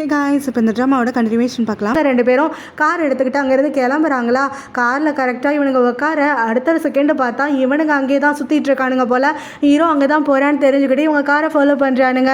Guys இப்போ இந்த ட்ராமாவோட continuation பார்க்கலாம். ரெண்டு பேரும் கார் எடுத்துக்கிட்டு அங்கேருந்து கிளம்புறாங்களா. காரில் கரெக்டாக இவனுங்க உட்கார அடுத்த செகண்டு பார்த்தா இவனுங்க அங்கேயே தான் சுற்றிட்டு இருக்கானுங்க போல். ஹீரோ அங்கே தான் போகிறான்னு தெரிஞ்சுக்கிட்டு இவங்க காரை ஃபாலோ பண்ணுறானுங்க.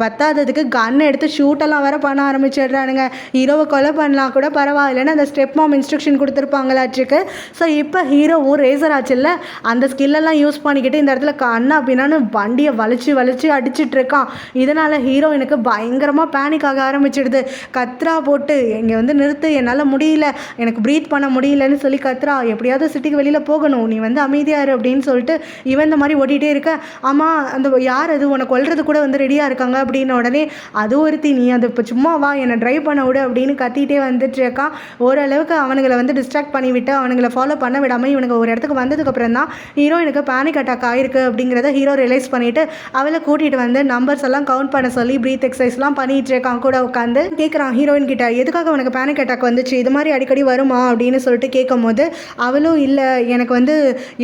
பத்தாததுக்கு கன் எடுத்து ஷூட்டெல்லாம் வேறு பண்ண ஆரம்பிச்சிடுறானுங்க. ஹீரோவை கொலை பண்ணலாம் கூட பரவாயில்லைன்னு அந்த ஸ்டெப் மாம் இன்ஸ்ட்ரக்ஷன் கொடுத்துருப்பாங்களாச்சுக்கு. ஸோ இப்போ ஹீரோவும் ரேசர் ஆச்சுல்ல, அந்த ஸ்கில்லெல்லாம் யூஸ் பண்ணிக்கிட்டு இந்த இடத்துல அண்ணா அப்படின்னான்னு வண்டியை வலிச்சு அடிச்சிட்டு இருக்கான். இதனால் ஹீரோ எனக்கு பயங்கரமாக பேனிக் ஆக ஆரம்பிச்சிடுது. கத்ரா போட்டு இங்கே வந்து நிறுத்து, என்னால் முடியல, எனக்கு ப்ரீத் பண்ண முடியலன்னு சொல்லி கத்ரா, எப்படியாவது சிட்டிக்கு வெளியில் போகணும், நீ வந்து அமைதியாரு அப்படின்னு சொல்லிட்டு இவன் இந்த மாதிரி ஓட்டிகிட்டே இருக்க. ஆமாம், அந்த யார் அது உன்னை கொல்றது கூட வந்து ரெடியாக இருக்காங்க அப்படின்ன உடனே அது ஒருத்தி, நீ அது இப்போ சும்மா வா என்னை ட்ரைவ் பண்ண விடு அப்படின்னு கத்திகிட்டே வந்துட்டு இருக்கான். ஓரளவுக்கு அவனுங்களை வந்து டிஸ்ட்ராக்ட் பண்ணிவிட்டு அவனுங்களை ஃபாலோ பண்ண விடாமல் இவனுக்கு ஒரு இடத்துக்கு வந்ததுக்கப்புறம் தான் ஹீரோயினுக்கு பேனிக் அட்டாக் ஆயிருக்கு அப்படிங்கிறத ஹீரோ ரியலைஸ் பண்ணிவிட்டு அவளை கூட்டிகிட்டு வந்து நம்பர்ஸ் எல்லாம் கவுண்ட் பண்ண சொல்லி ப்ரீத் எக்ஸசைஸ்லாம் பண்ணிகிட்டு இருக்கான். கூட உட்காந்து கேட்குறான் ஹீரோயின் கிட்ட, எதுக்காக உனக்கு பேனிக் அட்டாக் வந்துச்சு, இது மாதிரி அடிக்கடி வருமா அப்படின்னு சொல்லிட்டு கேட்கும் போது அவளும் இல்லை, எனக்கு வந்து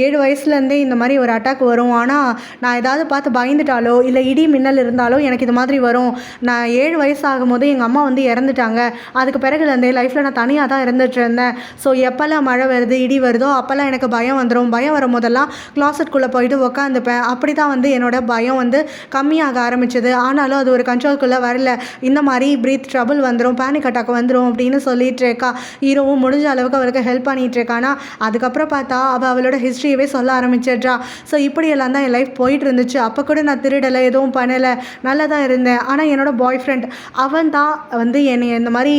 7 வயசுலேருந்தே இந்த மாதிரி ஒரு அட்டாக் வரும், ஆனால் நான் ஏதாவது பார்த்து பயந்துட்டாலோ இல்லை இடி மின்னல் இருந்தாலோ எனக்கு இது மாதிரி வரும். நான் 7 வயசு ஆகும்போது எங்கள் அம்மா வந்து இறந்துட்டாங்க. அதுக்கு பிறகுலேருந்தே லைஃப்பில் நான் தனியாக தான் இருந்துட்டு இருந்தேன். ஸோ எப்போல்லாம் மழை வருது இடி வருதோ அப்போல்லாம் எனக்கு பயம் வந்துடும். பயம் வரும் போதெல்லாம் கிளாசெட்குள்ளே போயிட்டு உட்காந்துப்பேன். அப்படி தான் வந்து என்னோட பயம் வந்து கம்மியாக ஆரம்பிச்சது. ஆனாலும் அது ஒரு கண்ட்ரோல்குள்ளே வரல. இந்த மாதிரி ப்ரீத் ட்ரபிள் வந்துடும், பேனிக் அட்டாக் வந்துடும் அப்படின்னு சொல்லிட்டு இருக்கா. ஹீரோவும் முடிஞ்ச அளவுக்கு அவளுக்கு ஹெல்ப் பண்ணிகிட்டு இருக்கானா. அதுக்கப்புறம் பார்த்தா அவளோட ஹிஸ்ட்ரியவே சொல்ல ஆரம்பிச்சிட்றா. ஸோ இப்படியெல்லாம் தான் என் லைஃப் போயிட்டு இருந்துச்சு. அப்போ கூட நான் திருடலை, எதுவும் பண்ணலை, நல்லா தான் இருந்தேன். ஆனால் என்னோட பாய் ஃப்ரெண்ட் அவன் தான் வந்து என்னை இந்த மாதிரி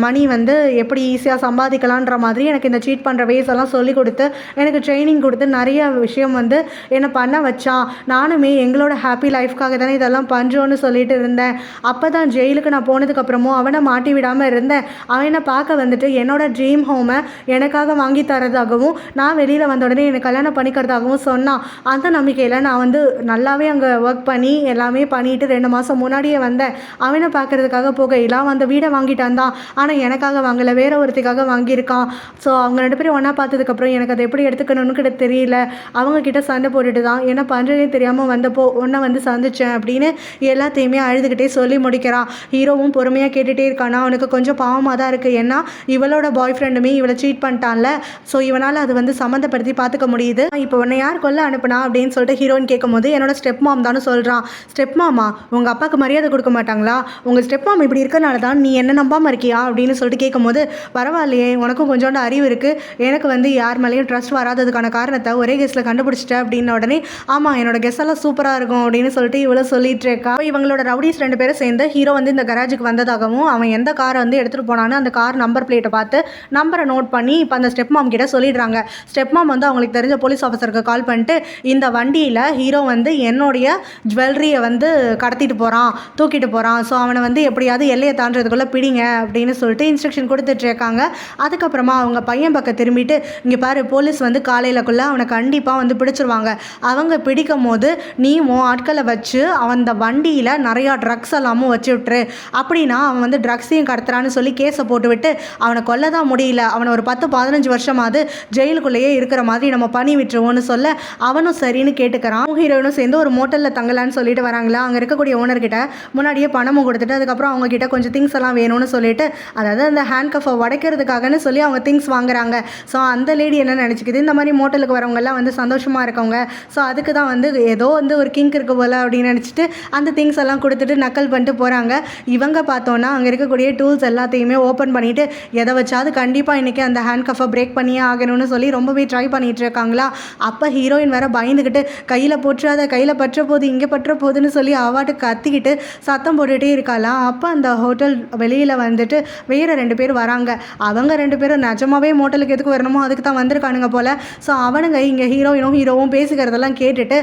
மணி வந்து எப்படி ஈஸியாக சம்பாதிக்கலான்ற மாதிரி எனக்கு இந்த சீட் பண்ணுற வேஸ் எல்லாம் சொல்லி கொடுத்து எனக்கு ட்ரைனிங் கொடுத்து நிறைய விஷயம் வந்து என்னை பண்ண வச்சான். நானுமே எங்களோட ஹாப்பி லைஃப்காக தானே இதெல்லாம் பண்ணுறோன்னு சொல்லிட்டு இருந்தேன். அப்போ தான் ஜெயிலுக்கு நான் போனதுக்கப்புறமும் அவனை மாட்டி விடாமல் இருந்தேன். அவனை பார்க்க வந்துட்டு என்னோட ட்ரீம் ஹோமை எனக்காக வாங்கி தரதாகவும் நான் வெளியில் வந்த உடனே எனக்கு கல்யாணம் பண்ணிக்கிறதாகவும் சொன்னான். அந்த நம்பிக்கையில் நான் வந்து நல்லாவே அங்கே ஒர்க் பண்ணி எல்லாமே பண்ணிவிட்டு 2 மாதம் முன்னாடியே வந்தேன். அவனை பார்க்குறதுக்காக போகையில் அந்த வீடை வாங்கிட்டான் தான், ஆனால் எனக்காக வாங்கலை, வேற ஒருத்திக்காக வாங்கியிருக்கான். ஸோ அவங்க 2 பேரும் ஒன்றா பார்த்ததுக்கப்புறம் எனக்கு அதை எப்படி எடுத்துக்கணும்னு கிட்ட தெரியல. அவங்கக்கிட்ட சண்டை போட்டுட்டு தான் என்ன பண்ணுறதே தெரியாமல் வந்தப்போ ஒன்றை வந்து சந்தித்தேன் அப்படின்னு எல்லாத்தையுமே அழுதுகிட்டே சொல்லி முடிக்கிறான். ஹீரோவும் பொறுமையாக கேட்டுகிட்டே இருக்கானா. அவனுக்கு கொஞ்சம் பாவமாக தான் இருக்குது. ஏன்னா இவளோட பாய் ஃப்ரெண்டுமே இவளை சீட் பண்ணிட்டான்ல. ஸோ இவனால் அது வந்து சம்மந்தப்படுத்தி பார்த்துக்க முடியுது. இப்போ உன்னை யார் கொல்ல அனுப்புனா அப்படின்னு சொல்லிட்டு ஹீரோயின் கேட்கும்போது என்னோட ஸ்டெப் மாம் தானு சொல்கிறான். ஸ்டெப் மாமா, உங்கள் அப்பாவுக்கு மரியாதை கொடுக்க மாட்டாங்களா? உங்கள் ஸ்டெப் மாம் இப்படி இருக்கிறனால தான் நீ என்ன நம்பாமல் இருக்கியா அப்படின்னு சொல்லிட்டு கேட்கும்போது, பரவாயில்லையே, உனக்கும் கொஞ்சோண்டு அறிவு இருக்குது, எனக்கு வந்து யார் மேலேயும் ட்ரஸ்ட் வராததுக்கான காரணத்தை ஒரே கெஸ்ட்டில் கண்டுபிடிச்சிட்டேன் அப்படின்ன உடனே, ஆமாம் என்னோட கெஸ் எல்லாம் சூப்பராக இருக்கும் அப்படின்னு சொல்லிட்டு இவ்வளோ சொல்லிட்டு இருக்கா. இவங்களோட ரவுடிஸ் 2 பேரும் சேர்ந்து ஹீரோ வந்து இந்த கராஜுக்கு வந்ததாகவும் அவன் எந்த காரை வந்து எடுத்துகிட்டு போனான்னு அந்த கார் நம்பர் பிளேட்டை பார்த்து நம்பரை நோட் பண்ணி இப்போ அந்த ஸ்டெப் மாம் கிட்ட சொல்லிடுறாங்க. ஸ்டெப் மாம் வந்து அவங்களுக்கு தெரிஞ்ச போலீஸ் ஆஃபீஸருக்கு கால் பண்ணிட்டு, இந்த வண்டியில் ஹீரோ வந்து என்னுடைய ஜுவல்லரியை வந்து கடத்திட்டு போகிறான், தூக்கிட்டு போகிறான், ஸோ அவனை வந்து எப்படியாவது எல்லையை தாண்டதுக்குள்ளே பிடிங்க அப்படின்னு சொல்லிட்டு இன்ஸ்ட்ரக்ஷன் கொடுத்துட்ருக்காங்க. அதுக்கப்புறமா அவங்க பையன் பக்கம் திரும்பிட்டு, இங்கே பாரு, போலீஸ் வந்து காலையிலக்குள்ளே அவனை கண்டிப்பாக வந்து பிடிச்சிருவாங்க. அவங்க பிடிக்கும் போது நீ உன் ஆட்களை வச்சு அந்த வண்டியில் நிறையா ட்ரக்ஸ் எல்லாமும் வச்சு விட்டுரு. அப்படின்னா அவன் வந்து ட்ரக்ஸையும் கடத்துறான்னு சொல்லி கேஸை போட்டுவிட்டு அவனை கொல்ல தான் முடியல, அவனை ஒரு 10-15 வருஷமாவது ஜெயிலுக்குள்ளேயே இருக்கிற மாதிரி நம்ம பண்ணி விட்டுருவோன்னு சொல்ல அவனும் சரின்னு கேட்டுக்கிறான். ஹீரோயினும் சேர்ந்து ஒரு மோட்டலில் தங்கலான்னு சொல்லிட்டு வராங்களா. அங்கே இருக்கக்கூடிய ஓனர்கிட்ட முன்னாடியே பணமும் கொடுத்துட்டு அதுக்கப்புறம் அவங்க கிட்ட கொஞ்சம் திங்ஸ் எல்லாம் வேணும்னு சொல்லிட்டு, அதாவது அந்த ஹேண்ட் கஃபை உடைக்கிறதுக்காகன்னு சொல்லி அவங்க திங்ஸ் வாங்குறாங்க. ஸோ அந்த லேடி என்ன நினச்சிக்குது, இந்த மாதிரி மோட்டலுக்கு வரவங்கெல்லாம் வந்து சந்தோஷமாக இருக்கவங்க, ஸோ அதுக்கு தான் வந்து ஏதோ வந்து ஒரு கிங்க் இருக்கு போல் அப்படின்னு நினச்சிட்டு அந்த திங்ஸ் எல்லாம் கொடுத்துட்டு நக்கல் பண்ணிட்டு போகிறாங்க. இவங்க பார்த்தோன்னா அங்கே இருக்கக்கூடிய டூல்ஸ் எல்லாத்தையுமே ஓப்பன் பண்ணிவிட்டு எதை வச்சாவது கண்டிப்பாக இன்றைக்கி அந்த ஹேண்ட் கஃபை பிரேக் பண்ணியே ஆகணும்னு சொல்லி ரொம்பவே ட்ரை பண்ணிகிட்டு இருக்காங்களா. அப்போ ஹீரோயின் வேறு பயந்துக்கிட்டு, கையில் போட்டுறாத, கையில் பற்ற போது, இங்கே பற்ற போகுதுன்னு சொல்லி அவாட்டு கத்திக்கிட்டு சத்தம் போட்டுகிட்டே இருக்காளா. அப்போ அந்த ஹோட்டல் வெளியில் வந்துட்டு வேறு 2 பேர் வராங்க. அவங்க 2 பேரும் நிஜமாவே மோட்டலுக்கு எதுக்கு வரணுமோ அதுக்கு தான் வந்திருக்கானுங்க போல். ஸோ அவனுங்க இங்கே ஹீரோவும் பேசிக்கிறதெல்லாம் கேட்டுட்டு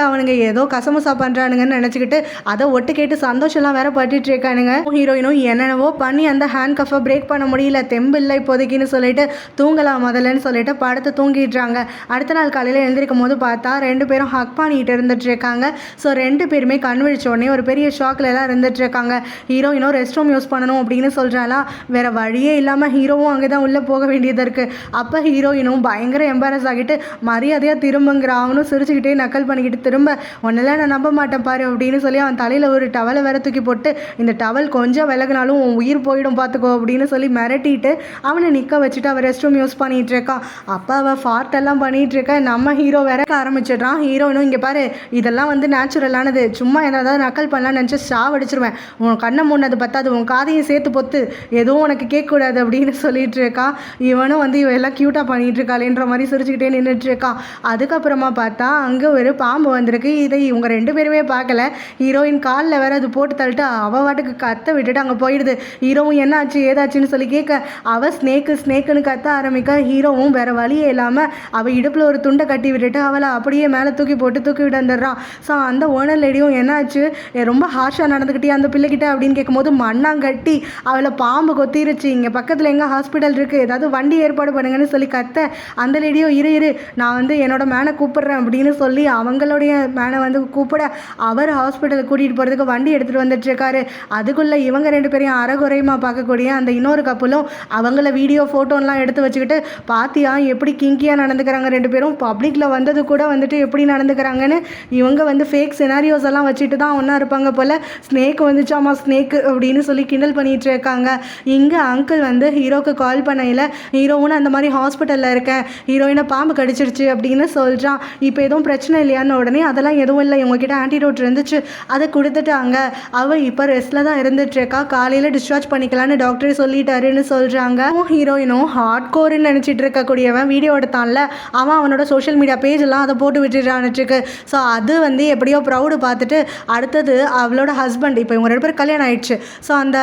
அவனுங்க ஏதோ கசமுசா பண்ணுறானுங்கன்னு நினச்சிக்கிட்டு அதை ஒட்டு கேட்டு சந்தோஷம்லாம் வேற பட்டுட்டு இருக்கானுங்க. ஹீரோயினும் என்னென்னவோ பண்ணி அந்த ஹேண்ட் கஃபை பிரேக் பண்ண முடியல, தெம்பு இல்லை இப்போதைக்குன்னு சொல்லிட்டு தூங்கலாம் முதல்லன்னு சொல்லிட்டு படுத்து தூங்கிடுறாங்க. அடுத்த நாள் காலையில் எழுந்திருக்கும் போது பார்த்தா 2 பேரும் ஹக் பண்ணிட்டு இருந்துட்டு இருக்காங்க. ஸோ 2 பேருமே கண் விழிச்ச உடனே ஒரு பெரிய ஷாக்ல எல்லாம் இருந்துட்டு இருக்காங்க. ஹீரோயினும் ரெஸ்ட் ரூம் யூஸ் பண்ணணும் அப்படின்னு சொல்கிறாளா. வேற வழியே இல்லாமல் ஹீரோவும் அங்கே தான் உள்ளே போக வேண்டியதாக இருக்குது. அப்போ ஹீரோயினும் பயங்கர எம்பாரஸ் ஆகிட்டு மரியாதையாக திரும்புங்கிற, அவனும் சிரிச்சுக்கிட்டே நக்கல் பண்ணிக்கிட்டு திரும்ப, உன்னெல்லாம் நான் நம்ப மாட்டேன் பாரு அப்படின்னு சொல்லி அவன் தலையில் ஒரு டவலை வேற தூக்கி போட்டு, இந்த டவல் கொஞ்சம் விலகினாலும் உன் உயிர் போயிடும் பார்த்துக்கோ அப்படின்னு சொல்லி மிரட்டிட்டு அவனை நிற்க வச்சுட்டு அவள் ரெஸ்ட் ரூம் யூஸ் பண்ணிகிட்டு இருக்கான். அப்போ அவள் ஃபார்ட்டெல்லாம் பண்ணிகிட்டு இருக்க நம்ம ஹீரோ வேற ஆரம்பிச்சிடுறான். ஹீரோயினும் இங்கே பாரு இதெல்லாம் வந்து நேச்சுரலானது, சும்மா ஏதாவது நக்கல் பண்ணலான்னு நினச்சி சாவடிச்சிருவேன், உன் கண்ணை மூணது பத்தாது, உன் காதையும் சேர்த்து பொத்து, எதுவும் உனக்கு கேட்கக்கூடாது அப்படின்னு சொல்லிட்டு இருக்கான். இவனும் வந்து இவெல்லாம் க்யூட்டாக பண்ணிகிட்டு இருக்காளேன்ற மாதிரி சிரிச்சுக்கிட்டே நின்றுட்டு இருக்கான். அதுக்கப்புறமா பார்த்தா அங்கே ஒரு பாம்பு வந்திருக்கு. இதை இவங்க 2 பேருமே பார்க்கல. ஹீரோயின் காலில் வேற அது போட்டு தள்ளிட்டு அவள் வாட்டுக்கு கத்த விட்டுட்டு அங்கே போயிடுது. ஹீரோவும் என்ன ஆச்சு ஏதாச்சுன்னு சொல்லி கேட்க அவள் ஸ்னேக்குன்னு கத்த ஆரம்பிக்க ஹீரோவும் வேற வழியே இல்லாமல் அவள் இடுப்பில் ஒரு துண்டை கட்டி விட்டுட்டு அவளை அப்படியே மேலே தூக்கி விட்டு வந்துடுறான். ஸோ அந்த ஓனர் லேடியும் என்னாச்சு ரொம்ப ஹார்ஷாக நடந்துக்கிட்டே அந்த பிள்ளைகிட்ட அப்படின்னு கேட்கும்போது மண்ணாங்கட்டி அவளை பாம்பு கொத்திருச்சு, இங்கே பக்கத்தில் எங்கே ஹாஸ்பிட்டல் இருக்குது, ஏதாவது வண்டி ஏற்பாடு பண்ணுங்கன்னு சொல்லி கத்த அந்த லேடியோ இரு நான் வந்து என்னோட மேனை கூப்பிட்றேன் அப்படின்னு சொல்லி அவங்களுடைய மேனை வந்து கூப்பிட அவர் ஹாஸ்பிட்டலுக்கு கூட்டிகிட்டு போகிறதுக்கு வண்டி எடுத்துகிட்டு வந்துட்டுருக்காரு. அதுக்குள்ளே இவங்க 2 பேரையும் அறகுறையமாக பார்க்கக்கூடிய அந்த இன்னொரு கப்பலும் அவங்கள வீடியோ ஃபோட்டோலாம் எடுத்து வச்சுக்கிட்டு பாத்தியா எப்படி கிங்கியாக நடந்துக்கிறாங்க 2 பேரும், பப்ளிக்கில் வந்தது கூட வந்துட்டு எப்படி நடந்துக்கிறாங்கன்னு இவங்க வந்து ஃபேக் சினாரியோஸ் எல்லாம் வச்சுட்டு தான் ஒன்றா இருப்பாங்க போல். ஸ்னேக் வந்துச்சாமா ஸ்னேக்கு அப்படின்னு சொல்லி கிண்டல் பண்ணிகிட்டு இருக்காங்க. இங்கே அங்கிள் வந்து ஹீரோக்கு கால் பண்ணையில் ஹீரோவும் அந்த மாதிரி ஹாஸ்பிட்டலில் இருக்கேன், ஹீரோயினை பாம்பு கடிச்சிருச்சு அப்படின்னு சொல்கிறான். இப்போ எதுவும் பிரச்சனை இல்லையான்னு உடனே அதெல்லாம் எதுவும் இல்லை, இவங்ககிட்ட ஆன்டிடோட் இருந்துச்சு அதை கொடுத்துட்டாங்க, அவள் இப்போ ரெஸ்ட்டில் தான் இருந்துட்டுருக்கா, காலையில் டிஸ்சார்ஜ் பண்ணிக்கலான்னு டாக்டர் சொல்லிட்டாருன்னு சொல்கிறாங்க. ஹீரோயினும் ஹார்ட் கோர்ன்னு நினச்சிட்டு இருக்கக்கூடியவன் வீடியோ எடுத்தான்ல அவனோட சோஷியல் மீடியா பேஜெல்லாம் அதை போட்டு விட்டுட்டான்னுருக்கு. ஸோ அது வந்து எப்படியோ ப்ரௌடு பார்த்துட்டு அடுத்தது அவளோட ஹஸ்பண்ட், இப்போ இவங்க 2 பேரும் கல்யாணம் ஆயிடுச்சு. ஸோ அந்த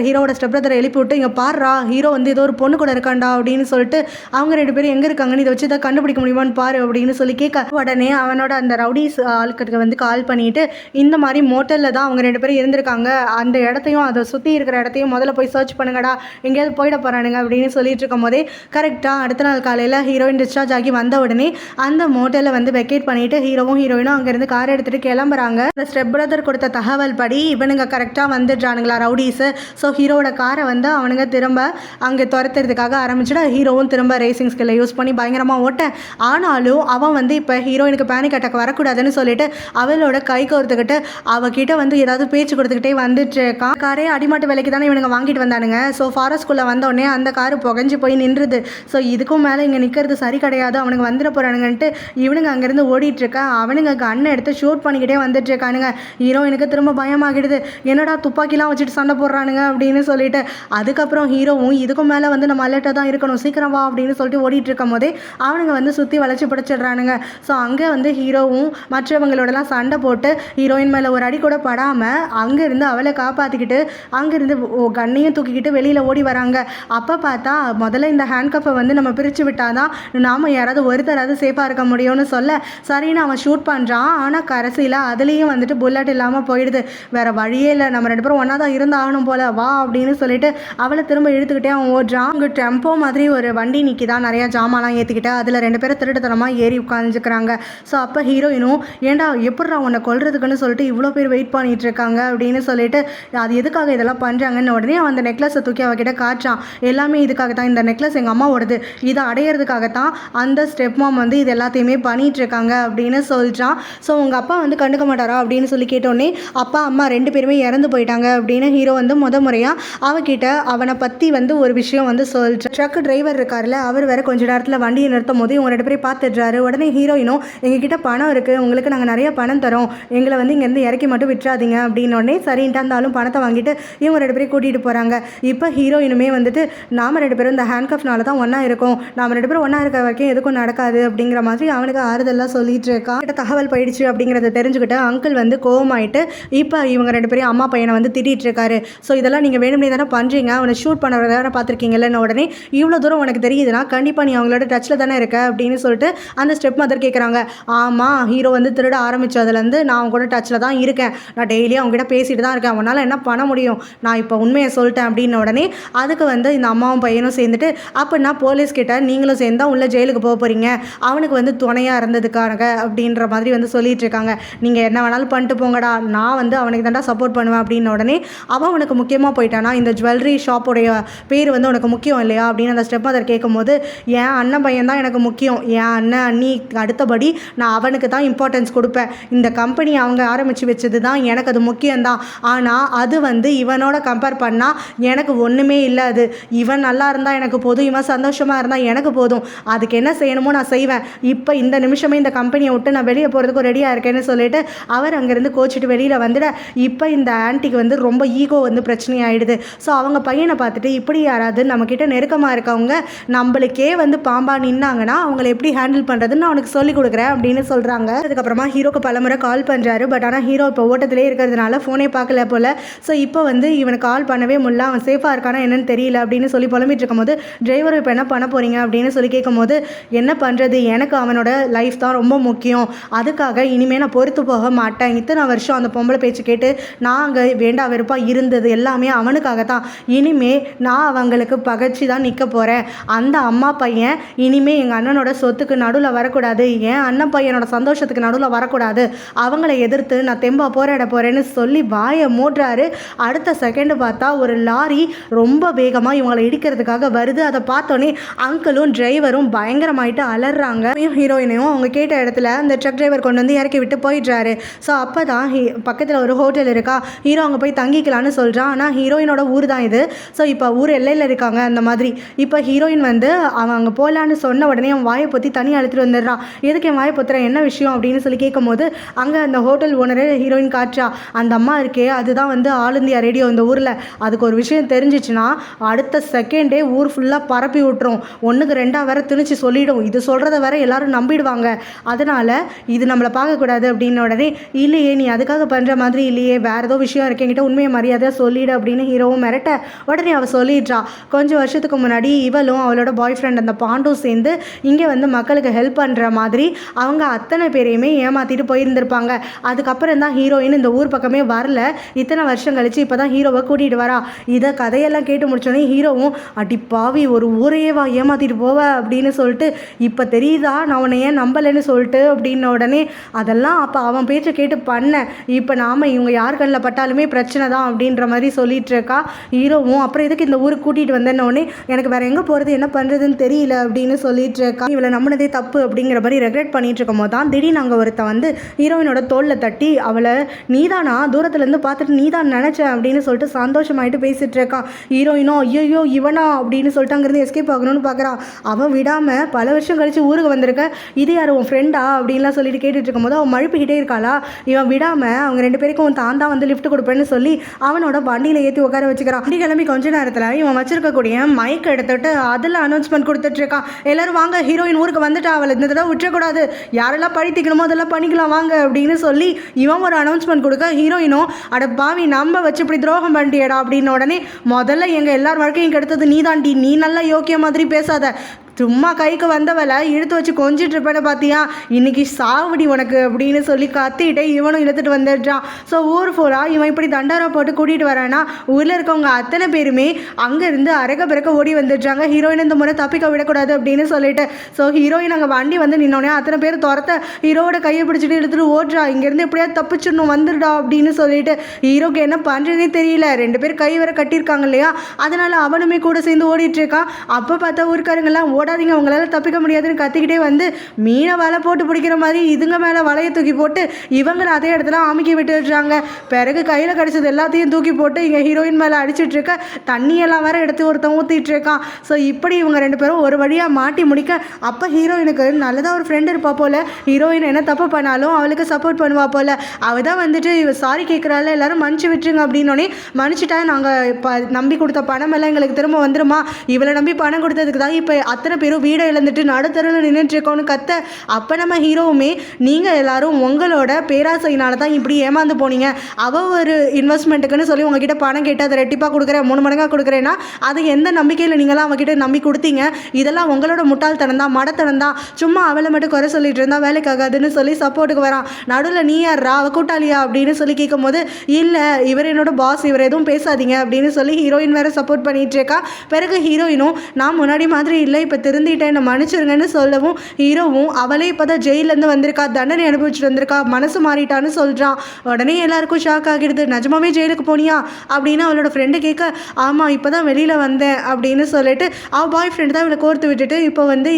ஹீரோவோட ஸ்டெப் பிரதரை எழுப்பி விட்டு இங்கே பாடுறா ஹீரோ வந்து ஏதோ ஒரு பொண்ணு கூட இருக்காண்டா அப்படின்னு சொல்லிட்டு அவங்க 2 பேரும் எங்கே இருக்காங்கன்னு இதை வச்சு இதை கண்டுபிடிக்க முடியுமான்னு பாரு அப்படின்னு சொல்லி கேட்க உடனே அவனோட அந்த ரவுடிஸ் ஆளுக்கு வந்து கால் பண்ணிட்டு இந்த மாதிரி மோட்டலில் தான் அவங்க 2 பேரும் இருந்திருக்காங்க, அந்த இடத்தையும் அதை சுற்றி இருக்கிற இடத்தையும் முதல்ல போய் சர்ச் பண்ணுங்கடா, எங்கேயாவது போயிட போகிறானுங்க அப்படின்னு சொல்லிட்டு இருக்கும் போதே கரெக்டாக அடுத்த நாள் காலையில் ஹீரோயின் டிஸ்சார்ஜ் ஆகி வந்த உடனே அந்த மோட்டலில் வந்து வெக்கேட் பண்ணிவிட்டு ஹீரோயினும் அங்கேருந்து கார் எடுத்துகிட்டு கிளம்புறாங்க. அந்த ஸ்டெப் பிரதர் கொடுத்த தகவல் படி இவனுங்க கரெக்டாக வந்துடுறானுங்களா ரவுடிஸு. ஸோ ஹீரோட காரை வந்து அவனுங்க திரும்ப அங்கே துரத்துறதுக்காக ஆரம்பிச்சுட்டு ஹீரோவும் திரும்ப ரேசிங் ஸ்கில்லை யூஸ் பண்ணி பயங்கரமாக ஓட்ட, ஆனாலும் அவன் வந்து இப்போ ஹீரோயினுக்கு பேனிக் அட்டாக் வரக்கூடாதுன்னு சொல்லிட்டு அவளோட கை கோர்த்துக்கிட்டு அவகிட்ட வந்து ஏதாவது பேச்சு கொடுத்துக்கிட்டே வந்துட்டு இருக்கான். காரே அடிமாட்டு விலைக்கு தானே இவனுங்க வாங்கிட்டு வந்தானுங்க. ஸோ ஃபாரஸ்ட்குள்ளே வந்தோடனே அந்த காரு புகஞ்சு போய் நின்றுது. ஸோ இதுக்கும் மேலே இங்கே நிற்கிறது சரி கிடையாது, அவனுங்க வந்துட போகிறானுங்கன்ட்டு இவனுங்க அங்கேருந்து ஓடிட்டுருக்க அவனுங்க கண்ணை எடுத்து ஷூட் பண்ணிக்கிட்டே வந்துட்டு இருக்கானுங்க. ஹீரோயினுக்கு திரும்ப பயமாகிடுது, என்னடா துப்பாக்கிலாம் வச்சுட்டு சண்டை போடுறானுங்க அப்படின்னு சொல்லிட்டு. அதுக்கப்புறம் ஹீரோவும் இதுக்கும் மேலே வந்து நம்ம அலர்ட்டாக தான் இருக்கணும், சீக்கிரம் வா அப்படின்னு சொல்லிட்டு ஓடிட்டு இருக்கும் போதே அவனுங்க வந்து சுற்றி வளைச்சி பிடிச்சிடுறானுங்க. ஸோ அங்கே வந்து ஹீரோவும் மற்றவங்களோடலாம் சண்டை போட்டு ஹீரோயின் மேலே ஒரு அடி கூட படாமல் அங்கேருந்து அவளை காப்பாற்றிக்கிட்டு அங்கேருந்து கண்ணையும் தூக்கிக்கிட்டு வெளியில் ஓடி வராங்க. அப்போ பார்த்தா முதல்ல இந்த ஹேண்ட்கப்பை வந்து நம்ம பிரித்து விட்டாதான் நாம் யாராவது ஒருத்தராவது சேஃபாக இருக்க முடியும்னு சொல்ல சரின்னு அவன் ஷூட் பண்ணுறான். ஆனால் கடைசியில் அதுலேயும் வந்துட்டு புல்லட் இல்லாமல் போயிடுது. வேறு வழியே இல்லை, நம்ம 2 பேரும் ஒன்றா தான் இருந்தாகணும் போல், வா அப்படின்னு சொல்லிட்டு அவளை திரும்ப இழுத்துக்கிட்டே அவன் ஓடுறான். அங்கே டெம்போ மாதிரி ஒரு வண்டி நிற்கிதான், நிறையா ஜாமான்லாம் ஏற்றிக்கிட்டு அதில் 2 பேரும் திருட்டுத்தனமாக ஏறி உட்காந்துக்கிறாங்க. ஸோ அப்போ ஹீரோயினும் ஏண்டா எப்பட்றா உன்னை கொல்றதுக்குன்னு சொல்லிட்டு இவ்வளோ பேர் வெயிட் பண்ணிகிட்டு இருக்காங்க அப்படின்னு சொல்லிட்டு அது எதுக்காக இதெல்லாம் பண்ணுறாங்கன்னு உடனே அவன் அந்த நெக்லஸை தூக்கி அவகிட்ட காட்டுறான். எல்லாமே இதுக்காக தான், இந்த நெக்லஸ் எங்கள் அம்மாவோடது, இதை அடையிறதுக்காகத்தான் அந்த ஸ்டெப் மாம் வந்து இது எல்லாத்தையுமே பண்ணிகிட்டு இருக்காங்க அப்படின்னு சொல்கிறான். ஸோ உங்கள் அப்பா வந்து கண்டுக்க மாட்டாரா அப்படின்னு சொல்லி கேட்டோடனே அப்பா அம்மா 2 பேருமே இறந்து போயிட்டாங்க அப்படின்னு ஹீரோ வந்து முறையாக அவகிட்ட அவனை பற்றி வந்து ஒரு விஷயம் வந்து சொல்கிறான். ட்ரக் டிரைவர் இருக்கார்ல அவர் வேறு கொஞ்சம் நேரத்தில் வண்டியை நிறுத்தும் போது இவங்க 2 பேரும் பார்த்துடுறாரு. உடனே ஹீரோயினும் எங்ககிட்ட பணம் இருக்குது, உங்களுக்கு நாங்கள் நிறைய பணம் தரோம், எங்களை வந்து இங்கேருந்து இறக்கி மட்டும் விட்டுறாதீங்க அப்படின்னோடனே சரின்ட்டு இருந்தாலும் பணத்தை வாங்கிட்டு இவங்க 2 பேரும் கூட்டிகிட்டு போகிறாங்க. இப்போ ஹீரோயினுமே வந்துட்டு நாம் 2 பேரும் இந்த ஹேண்ட்கஃப்னால தான் ஒன்றா இருக்கோம், நாம் 2 பேரும் ஒன்றா இருக்க வரைக்கும் எதுக்கும் நடக்காது அப்படிங்கிற மாதிரி அவனுக்கு ஆறுதலாக சொல்லிட்டு இருக்கா. கிட்ட தகவல் போயிடுச்சு அப்படிங்கிறத தெரிஞ்சுக்கிட்டு அங்கிள் வந்து கோவமாயிட்டு இப்போ இவங்க 2 பேரும் அம்மா பையனை வந்து திட்டிகிட்டு இருக்காரு. ஸோ இதெல்லாம் நீங்கள் வேணும்னே தானே பண்ணுறீங்க, அவனை ஷூட் பண்ணுறத தானே பார்த்துருக்கீங்கல்ல. உடனே இவ்வளோ தூரம் உனக்கு தெரியுதுன்னா கண்டிப்பாக நீ அவங்களோட டச்சில் தானே இருக்க அப்படின்னு சொல்லிட்டு அந்த ஸ்டெப் மதர் கேட்குறாங்க. ஆமாம், ஹீரோ வந்து திருட ஆரம்பித்ததுலேருந்து நான் அவங்க கூட டச்சில் தான் இருக்கேன், நான் டெய்லியும் அவங்ககிட்ட பேசிட்டு தான் இருக்கேன், அவனால் என்ன பண்ண முடியும், நான் இப்போ உண்மையை சொல்லிட்டேன் அப்படின்னு உடனே அதுக்கு வந்து இந்த அம்மாவும் பையனும் சேர்ந்துட்டு அப்படின்னா போலீஸ்கிட்ட நீங்களும் சேர்ந்து தான் உள்ள ஜெயிலுக்கு போக போகிறீங்க, அவனுக்கு வந்து துணையாக இருந்ததுக்காக அப்படின்ற மாதிரி வந்து சொல்லிட்டு இருக்காங்க. நீங்கள் என்ன வேணாலும் பண்ணிட்டு போங்கடா, நான் வந்து அவனுக்கு தான்டா சப்போர்ட் பண்ணுவேன் அப்படின்னு உடனே அவன் உனக்கு முக்கியமாக போயிட்டானா, இந்த ஜுவல்லரி ஷாப்போடைய பேர் வந்து உனக்கு முக்கியம் இல்லையா அப்படின்னு அந்த ஸ்டெப் மதர் கேட்கும்போது என் அண்ணன் பையன் தான் எனக்கு முக்கியம், என் அண்ணன் அண்ணி அடுத்தபடி நான் அவனுக்கு தான் இம்பார்ட்டன்ஸ் கொடுப்பேன், இந்த கம்பெனி அவங்க ஆரம்பித்து வச்சது தான் எனக்கு அது முக்கியம்தான், ஆனால் அது வந்து இவனோட கம்பேர் பண்ணால் எனக்கு ஒன்றுமே இல்லை. அது இவன் நல்லா இருந்தால் எனக்கு போதும், இவன் சந்தோஷமாக இருந்தால் எனக்கு போதும், அதுக்கு என்ன செய்யணுமோ நான் செய்வேன், இப்போ இந்த நிமிஷமே இந்த கம்பெனியை விட்டு நான் வெளியே போகிறதுக்கு ரெடியாக இருக்கேன்னு சொல்லிட்டு அவர் அங்கேருந்து கோச்சிட்டு வெளியில் வந்துட இப்போ இந்த ஆன்ட்டிக்கு வந்து ரொம்ப ஈகோ வந்து பிரச்சனையாயிடுது. ஸோ அவங்க பையனை பார்த்துட்டு இப்படி யாராவது நம்மக்கிட்ட நெருக்கமாக இருக்கவங்க நம்மளுக்கே வந்து பாம்பா நின்னாங்கன்னா அவங்களை எப்படி ஹேண்டில் பண்ணுறதுன்னு நான் அவனுக்கு சொல்லிக் கொடுக்குறேன் அப்படின்னு சொல்கிறாங்க. அதுக்கப்புறமா ஹீரோக்கு பலமுறை கால் பண்ணுறாரு. பட் ஆனால் ஹீரோ இப்போ ஓட்டத்திலே இருக்கிறதுனால ஃபோனே பார்க்கல போல். ஸோ இப்போ வந்து இவனுக்கு கால் பண்ணவே முடியல, அவன் சேஃபாக இருக்கானா என்னன்னு தெரியல அப்படின்னு சொல்லி புலம்பிட்டு இருக்கும்போது டிரைவர் இப்போ என்ன பண்ண போகிறீங்க அப்படின்னு சொல்லி கேட்கும்போது என்ன பண்ணுறது, எனக்கு அவனோட லைஃப் தான் ரொம்ப முக்கியம், அதுக்காக இனிமேல் நான் பொறுத்து போக மாட்டேன், இத்தனை வருஷம் அந்த பொம்பளை பேச்சு கேட்டு நான் அங்கே வேண்டா வெறுப்பாக இருந்தது எல்லாமே அவனுக்காக தான், இனிமே நான் அவங்களுக்கு பகைச்சி தான் நிற்க போகிறேன், அந்த அம்மா பையன் இனிமேல் எங்கள் அண்ணனோட சொத்துக்கு நடுவில் வரக்கூடாது, என் அண்ணன் பையனோட சந்தோஷத்துக்கு நடுவில் வரக்கூடாது, அவங்கள எதிர்த்து நான் தெம்பா போராட போகிறேன்னு சொல்லி வாயை மூடுறாரு. அடுத்த செகண்டு பார்த்தா ஒரு லாரி ரொம்ப வேகமாக இவங்களை இடிக்கிறதுக்காக வருது. அதை பார்த்தோன்னே அங்கிளும் டிரைவரும் பயங்கரமாயிட்டு அலறாங்க. ஹீரோயினையும் அவங்க கேட்ட இடத்துல அந்த ட்ரக் டிரைவர் கொண்டு வந்து இறக்கி விட்டு போயிடுறாரு. ஸோ அப்போ தான் பக்கத்தில் ஒரு ஹோட்டல் இருக்கா, ஹீரோ அங்கே போய் தங்கிக்கலான்னு சொல்கிறான். ஆனால் ஹீரோயினோட ஊர் தான் இது. ஸோ இப்போ ஊர் எல்லையில் இருக்காங்க அந்த மாதிரி. இப்போ ஹீரோயின் வந்து அவன் அங்கே போகலான்னு சொன்ன உடனே அவன் வாயை பொத்தி தனியாக அழுத்துட்டு வந்துடுறான். எதுக்கு என் வாயை பொத்துறேன், என்ன விஷயம் அப்படின்னு சொல்லி கேட்கும்போது அங்கே அந்த ஹோட்டல் ஓனரு ஹீரோயின் காட்டுறா, அந்த அம்மா இருக்கே அதுதான் வந்து ஆல் இந்தியா ரேடியோ இந்த ஊரில், அதுக்கு ஒரு விஷயம் தெரிஞ்சிச்சுன்னா அடுத்த செகண்டே ஊர் ஃபுல்லாக பரப்பி விட்டுரும், ஒன்றுக்கு ரெண்டாக வேற திணிச்சு சொல்லிடும், இது சொல்கிறத வேற எல்லாரும் நம்பிடுவாங்க, அதனால் இது நம்மளை பார்க்கக்கூடாது அப்படின்னு உடனே இல்லையே நீ அதுக்காக பண்ணுற மாதிரி இல்லையே, வேறு ஏதோ விஷயம் இருக்கு, என்கிட்ட உண்மையை மரியாதையாக சொல்லிடு அப்படின்னு ஹீரோவும் மிரட்ட உடனே அவள் சொல்லிடுறா. கொஞ்சம் வருஷத்துக்கு முன்னாடி இவளும் அவளோட பாய் ஃப்ரெண்ட் அந்த பாண்டும் சேர்ந்து இங்கே வந்து மக்களுக்கு ஹெல்ப் பண்ணுற மாதிரி அவங்க அத்தனை பேரையுமே ஏமாற்றிட்டு போயிருந்திருப்பாங்க. அதுக்கப்புறம் தான் ஹீரோயின் இந்த ஊர் பக்கமே வரல, இத்தனை வருஷம் கழிச்சு இப்போ தான் ஹீரோவை கூட்டிகிட்டு வரா. இதை கதையெல்லாம் கேட்டு முடிச்சோடனே ஹீரோவும் அடி பாவி ஒரு ஊரையே வா ஏமாற்றிட்டு போவ அப்படின்னு சொல்லிட்டு இப்போ தெரியுதா நான் உன்னை ஏன் நம்பலைன்னு சொல்லிட்டு அப்படின்ன உடனே அதெல்லாம் அப்போ அவன் பேச்சை கேட்டு பண்ணேன், இப்போ நாம் இவங்க யார் கண்ணில் பட்டாலுமே பிரச்சனை தான் அப்படின்ற மாதிரி சொல்லிட்டு இருக்கா. ஹீரோவும் அப்புறம் எதுக்கு இந்த ஊருக்கு கூட்டிகிட்டு வந்தேன்னொடனே எனக்கு வேறு எங்கே போகிறது என்ன பண்ணுறதுன்னு தெரியல அப்படின்னு சொல்லிட்டு இருக்கா. இவளை நம்பினதே தப்பு அப்படிங்கிற மாதிரி ரெக்ரெட் பண்ணிட்டு இருக்கும் போது தான் திடீர்னு அங்கே ஒருத்தன் வந்து ஹீரோயினோட தோளில் தட்டி அவளை நீதானா தூரத்துலேருந்து பார்த்துட்டு நீதான் நினச்சேன் அப்படின்னு சொல்லிட்டு சந்தோஷமாயிட்டு பேசிகிட்டு இருக்கான். ஹீரோயினோ ஐயோ இவனா அப்படின்னு சொல்லிட்டு அங்கேருந்து எஸ்கேப் ஆகணும்னு பார்க்குறான். அவன் விடாமல் பல வருஷம் கழிச்சு ஊருக்கு வந்திருக்க, இது யார் உன் ஃப்ரெண்டா அப்படின்லாம் சொல்லிட்டு கேட்டுட்டு இருக்கும்போது அவன் மழுப்பிக்கிட்டே இருக்காளா. இவன் விடாமல் அவங்க ரெண்டு பேருக்கும் தான் தான் வந்து லிஃப்ட் கொடுப்பேன்னு சொல்லி அவனோட வண்டியில் ஏற்றி உட்கார வச்சுக்கிறான். வண்டி கிளம்பி கொஞ்ச நேரத்தில் இவன் வச்சிருக்கக்கூடிய மைக் எடுத்துட்டு அதில் அனௌன்ஸ்மெண்ட் கொடுத்துட்டு இருக்கான். எல்லாரும் வாங்க ஹீரோயின் ஊருக்கு வந்துட்டா, அவளை இந்த தடவை விட்டுறக்கூடாது, யாரெல்லாம் பழி தீக்கணுமோ அதெல்லாம் பண்ணிக்கலாம் வாங்க அப்படின்னு சொல்லி இவன் ஒரு அனௌன்ஸ்மெண்ட் கொடுக்க ஹீரோயினும் அட பாவி நம்ம வச்சு இப்படி துரோகம் பண்ணிட்டியடா அப்படின்னு உடனே முதல்ல எங்கள் எல்லார் வாழ்க்கையும் கெடுத்தது நீ தாண்டி, நீ நல்லா யோக்கிய மாதிரி பேசாத, சும்மா கைக்கு வந்தவளை இழுத்து வச்சு கொஞ்சிட்டு இருப்பேன்னு பார்த்தியா, இன்னைக்கு சாவடி உனக்கு அப்படின்னு சொல்லி கத்திட்டு இவனும் இழுத்துட்டு வந்துடுறான். ஸோ ஊர் ஃபுல்லாக இவன் இப்படி தண்டாரா போட்டு கூட்டிகிட்டு வரானா ஊரில் இருக்கவங்க அத்தனை பேருமே அங்கேருந்து அரக்க பிறக்க ஓடி வந்துடுறாங்க. ஹீரோயின் இந்த முறை தப்பிக்க விடக்கூடாது அப்படின்னு சொல்லிட்டு. ஸோ ஹீரோயின் அங்கே வண்டி வந்து நின்னோடனே அத்தனை பேர் துரத்த ஹீரோவோட கையை பிடிச்சிட்டு இழுத்துட்டு ஓடுறா, இங்கேருந்து எப்படியாவது தப்பிச்சிடணும் வந்துடுடா அப்படின்னு சொல்லிட்டு. ஹீரோக்கு என்ன பண்ணுறதுனே தெரியல, ரெண்டு பேர் கை வர கட்டியிருக்காங்க இல்லையா, அதனால் அவனுமே கூட சேர்ந்து ஓடிட்டு இருக்கான். அப்போ பார்த்தா ஊருக்காரங்கெல்லாம் ஓடாதீங்க அவங்களால தப்பிக்க முடியாதுன்னு கத்திக்கிட்டே வந்து மீனை வலை போட்டு பிடிக்கிற மாதிரி இதுங்க மேலே வலையை தூக்கி போட்டு இவங்களை அதே இடத்துல ஆமிக்கி விட்டுடுறாங்க. பிறகு கையில் கிடச்சது எல்லாத்தையும் தூக்கி போட்டு இங்கே ஹீரோயின் மேலே அடிச்சிட்டு இருக்க, தண்ணியெல்லாம் வேற எடுத்து ஒருத்தன் ஊற்றிட்டு இருக்கான். ஸோ இப்படி இவங்க ரெண்டு பேரும் ஒரு வழியாக மாட்டி முடிக்க அப்போ ஹீரோயினுக்கு நல்லதாக ஒரு ஃப்ரெண்டு இருப்பா போல், ஹீரோயின் என்ன தப்பு பண்ணாலும் அவளுக்கு சப்போர்ட் பண்ணுவா போல், அவள் தான் வந்துட்டு இவ சாரி கேட்குறாள் எல்லாரும் மன்னிச்சு விட்டுருங்க அப்படின்னோடனே மன்னிச்சிட்டா நாங்கள் நம்பி கொடுத்த பணம் எல்லாம் எங்களுக்கு திரும்ப வந்துருமா, இவளை நம்பி பணம் கொடுத்ததுக்கு தான் இப்போ அத்தனை பேரும் வீடை இழந்துட்டு நடுத்தருவில் நின்றுட்டு இருக்கோன்னு கத்த. அப்போ நம்ம ஹீரோவுமே நீங்கள் எல்லாரும் உங்களோட பேராசையினால தான் இப்படி ஏமாந்து போனீங்க, அவள் ஒரு இன்வெஸ்ட்மெண்ட்டுக்குன்னு சொல்லி உங்ககிட்ட பணம் கேட்டு அதை ரெட்டிப்பாக கொடுக்குறேன் 3 மடங்காக கொடுக்குறேன்னா அது எந்த நம்பிக்கையில் நீங்களாம் அவங்ககிட்ட நம்பி கொடுத்தீங்க, இதெல்லாம் உங்களோட முட்டாள்தனம் தான் மடத்தனம் தான், சும்மா அவளை மட்டும் குறை சொல்லிட்டு இருந்தால் வேலைக்காகாதுன்னு சொல்லி சப்போர்ட்டுக்கு வரான். நடுவில் நீ யாரா அவ கூட்டாளியா அப்படின்னு சொல்லி கேட்கும்போது இல்லை இவர் என்னோட பாஸ், இவர் எதுவும் பேசாதீங்க அப்படின்னு சொல்லி ஹீரோயின் வேறு சப்போர்ட் பண்ணிகிட்டு இருக்கா. பிறகு ஹீரோயினும் நான் முன்னாடி மாதிரி இல்லை, இப்போ திருந்திட்டேன், என்னை மன்னிச்சிருங்கன்னு சொல்லவும் ஹீரோவும் அவளே இப்போ தான் ஜெயிலேருந்து வந்திருக்கா, தண்டனை அனுபவிச்சுட்டு வந்திருக்கா, மனசு மாறிட்டான்னு சொல்கிறான். உடனே எல்லாருக்கும் ஷாக் ஆகிடுது. நிஜமாவே ஜெயிலுக்கு போனியா அப்படின்னு அவளோட ஃப்ரெண்டு கேட்க, ஆமாம் இப்போ தான் வெளியில் வந்தேன் அப்படின்னு சொல்லிட்டு அவள் பாய் ஃப்ரெண்டு தான் இவளை கோர்த்து விட்டுட்டு இப்போ வந்து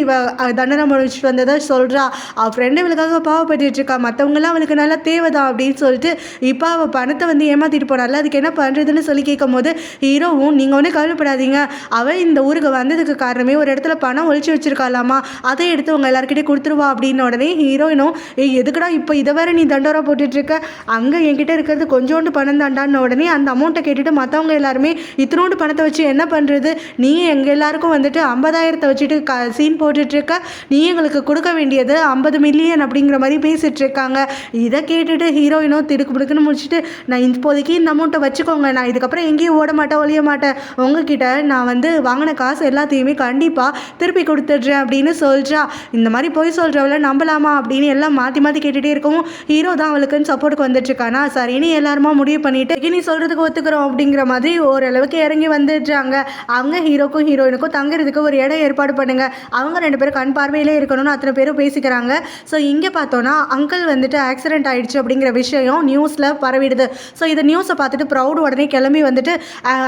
தண்டனை அனுபவிச்சுட்டு வந்ததை சொல்கிறா. அவள் ஃப்ரெண்டு இவளுக்காக பாவப்பட்டு இருக்கா, மற்றவங்களாம் அவளுக்கு நல்லா தேவைதான் அப்படின்னு சொல்லிட்டு இப்போ அவள் பணத்தை வந்து ஏமாற்றிட்டு போனால அதுக்கு என்ன பண்ணுறதுன்னு சொல்லி கேட்கும் போது ஹீரோவும் நீங்கள் ஒன்றும் கவலைப்படாதீங்க, அவள் இந்த ஊருக்கு வந்ததுக்கு காரணமே ஒரு இடத்துல பணம் ஒழிச்சு வச்சிருக்காளாமா, அதை எடுத்து உங்கள் எல்லாருக்கிட்டே கொடுத்துருவா அப்படின்னு உடனே ஹீரோயினும் எதுக்குடா இப்போ இதை வேற நீ தண்டோரா போட்டுட்ருக்க, அங்கே என்கிட்ட இருக்கிறது கொஞ்சோண்டு பணம் தாண்டான்னு உடனே அந்த அமௌண்ட்டை கேட்டுட்டு மற்றவங்க எல்லாருமே இத்தனோண்டு பணத்தை வச்சு என்ன பண்ணுறது, நீ எங்கள் எல்லாருக்கும் வந்துட்டு 50,000 வச்சுட்டு சீன் போட்டுட்ருக்க, நீ எங்களுக்கு கொடுக்க வேண்டியது 50 மில்லியன் அப்படிங்கிற மாதிரி பேசிகிட்டு இருக்காங்க. இதை கேட்டுட்டு ஹீரோயினும் திடுக்கு பிடுக்குன்னு முடிச்சுட்டு, நான் இப்போதைக்கு இந்த அமௌண்ட்டை வச்சுக்கோங்க, நான் இதுக்கப்புறம் எங்கேயும் ஓட மாட்டேன் ஒழிய மாட்டேன், உங்ககிட்ட நான் வந்து வாங்கின காசு எல்லாத்தையுமே கண்டிப்பாக திருப்பி கொடுத்துட்றேன் அப்படின்னு சொல்கிறா. இந்த மாதிரி போய் சொல்கிறவளை நம்பலாமா அப்படின்னு எல்லாம் மாற்றி மாற்றி கேட்டுகிட்டே இருக்கவும் ஹீரோ தான் அவளுக்குன்னு சப்போர்ட்டுக்கு வந்துட்டுருக்கானா. சரின்னு எல்லாருமா முடிவு பண்ணிவிட்டு நீ சொல்கிறதுக்கு ஒத்துக்கிறோம் அப்படிங்கிற மாதிரி ஓரளவுக்கு இறங்கி வந்துடுறாங்க. அவங்க ஹீரோக்கும் ஹீரோயினுக்கும் தங்குறதுக்கு ஒரு இடம் ஏற்பாடு பண்ணுங்க, அவங்க 2 பேரும் கண் பார்வையிலே இருக்கணும்னு அத்தனை பேரும் பேசிக்கிறாங்க. ஸோ இங்கே பார்த்தோன்னா அங்கிள் வந்துட்டு ஆக்சிடென்ட் ஆகிடுச்சு அப்படிங்கிற விஷயம் நியூஸில் பரவிடுது. ஸோ இந்த நியூஸை பார்த்துட்டு ப்ரௌட் உடனே கிளம்பி வந்துட்டு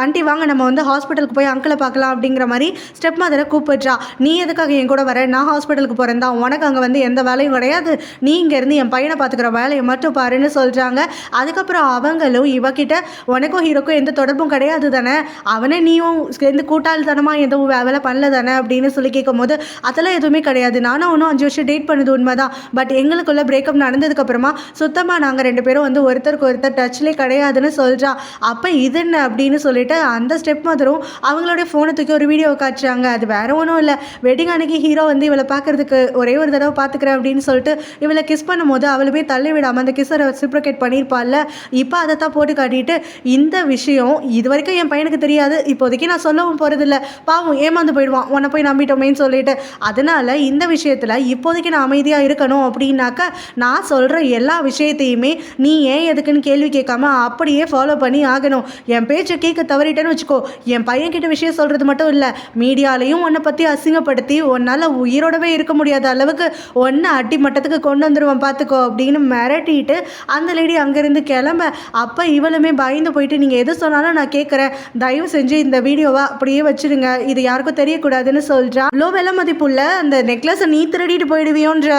ஆண்டி வாங்க நம்ம வந்து ஹாஸ்பிட்டலுக்கு போய் அங்கிளை பார்க்கலாம் அப்படிங்கிற மாதிரி ஸ்டெப் மதரை கூப்பிடுறா. நீ எதுக்காக என் கூட வர, நான் ஹாஸ்பிட்டலுக்கு போகிறேன் தான், உனக்கு அங்கே வந்து எந்த வேலையும் கிடையாது, நீ இங்கேருந்து என் பையனை பார்த்துக்கிற வேலையை மட்டும் பாருன்னு சொல்கிறாங்க. அதுக்கப்புறம் அவங்களும் இவகிட்ட உனக்கும் ஹீரோக்கும் எந்த தொடர்பும் கிடையாது தானே, அவனை நீயும் சேர்ந்து கூட்டாளித்தனமாக எதுவும் வேலை பண்ணல தானே அப்படின்னு சொல்லி கேட்கும் போது அதெல்லாம் எதுவுமே கிடையாது, நானும் ஒன்றும் 5 வருஷம் டேட் பண்ணது உண்மைதான், பட் எங்களுக்குள்ள பிரேக்கப் நடந்ததுக்கப்புறமா சுத்தமாக நாங்கள் 2 பேரும் வந்து ஒருத்தருக்கு ஒருத்தர் டச்லேயே கிடையாதுன்னு சொல்கிறா. அப்போ இது என்ன அப்படின்னு சொல்லிட்டு அந்த ஸ்டெப் மதரும் அவங்களுடைய ஃபோனை தூக்கி ஒரு வீடியோ காட்டுறாங்க. அது வேற ஒன்றும் இல்லை, வெட்டிங் அன்னைக்கு ஹீரோ வந்து இவளை பார்க்கறதுக்கு ஒரே ஒரு தடவை பார்த்துக்கிறேன் அப்படின்னு சொல்லிட்டு இவளை கிஸ் பண்ணும்போது அவளுமே தள்ளி விடாமல் அந்த கிஸ்ஸை ரெசிப்ரோகேட் பண்ணியிருப்பாள்ல, இப்போ அதை தான் போட்டு காட்டிட்டு இந்த விஷயம் இது வரைக்கும் என் பையனுக்கு தெரியாது, இப்போதைக்கு நான் சொல்லவும் போகிறதில்ல, பாவம் ஏமாந்து போயிடுவான் உன்னை போய் நம்பிட்டோமேன்னு சொல்லிட்டு, அதனால் இந்த விஷயத்தில் இப்போதைக்கு நான் அமைதியாக இருக்கணும் அப்படின்னாக்க நான் சொல்கிற எல்லா விஷயத்தையுமே நீ ஏன் எதுக்குன்னு கேள்வி கேட்காம அப்படியே ஃபாலோ பண்ணி ஆகணும். என் பேச்சை கேட்க தவறிட்டேன்னு வச்சுக்கோ, என் பையன்கிட்ட விஷயம் சொல்கிறது மட்டும் இல்லை, மீடியாலையும் உன்னை பற்றி அசிங்கப்படுத்தி உன்னால் உயிரோடவே இருக்க முடியாத அளவுக்கு ஒன்றை அடி மட்டத்துக்கு கொண்டு வந்துடுவான் பார்த்துக்கோ அப்படின்னு மிரட்டிட்டு அந்த லேடி அங்கேருந்து கிளம்ப. அப்போ இவளுமே பயந்து போயிட்டு நீங்கள் எது சொன்னாலும் நான் கேட்குறேன், தயவு செஞ்சு இந்த வீடியோவை அப்படியே வச்சுருங்க, இது யாருக்கும் தெரியக்கூடாதுன்னு சொல்கிறா. இவ்வளோ விலை மதிப்புள்ள அந்த நெக்லஸை நீ திருடிட்டு போயிடுவியோன்ற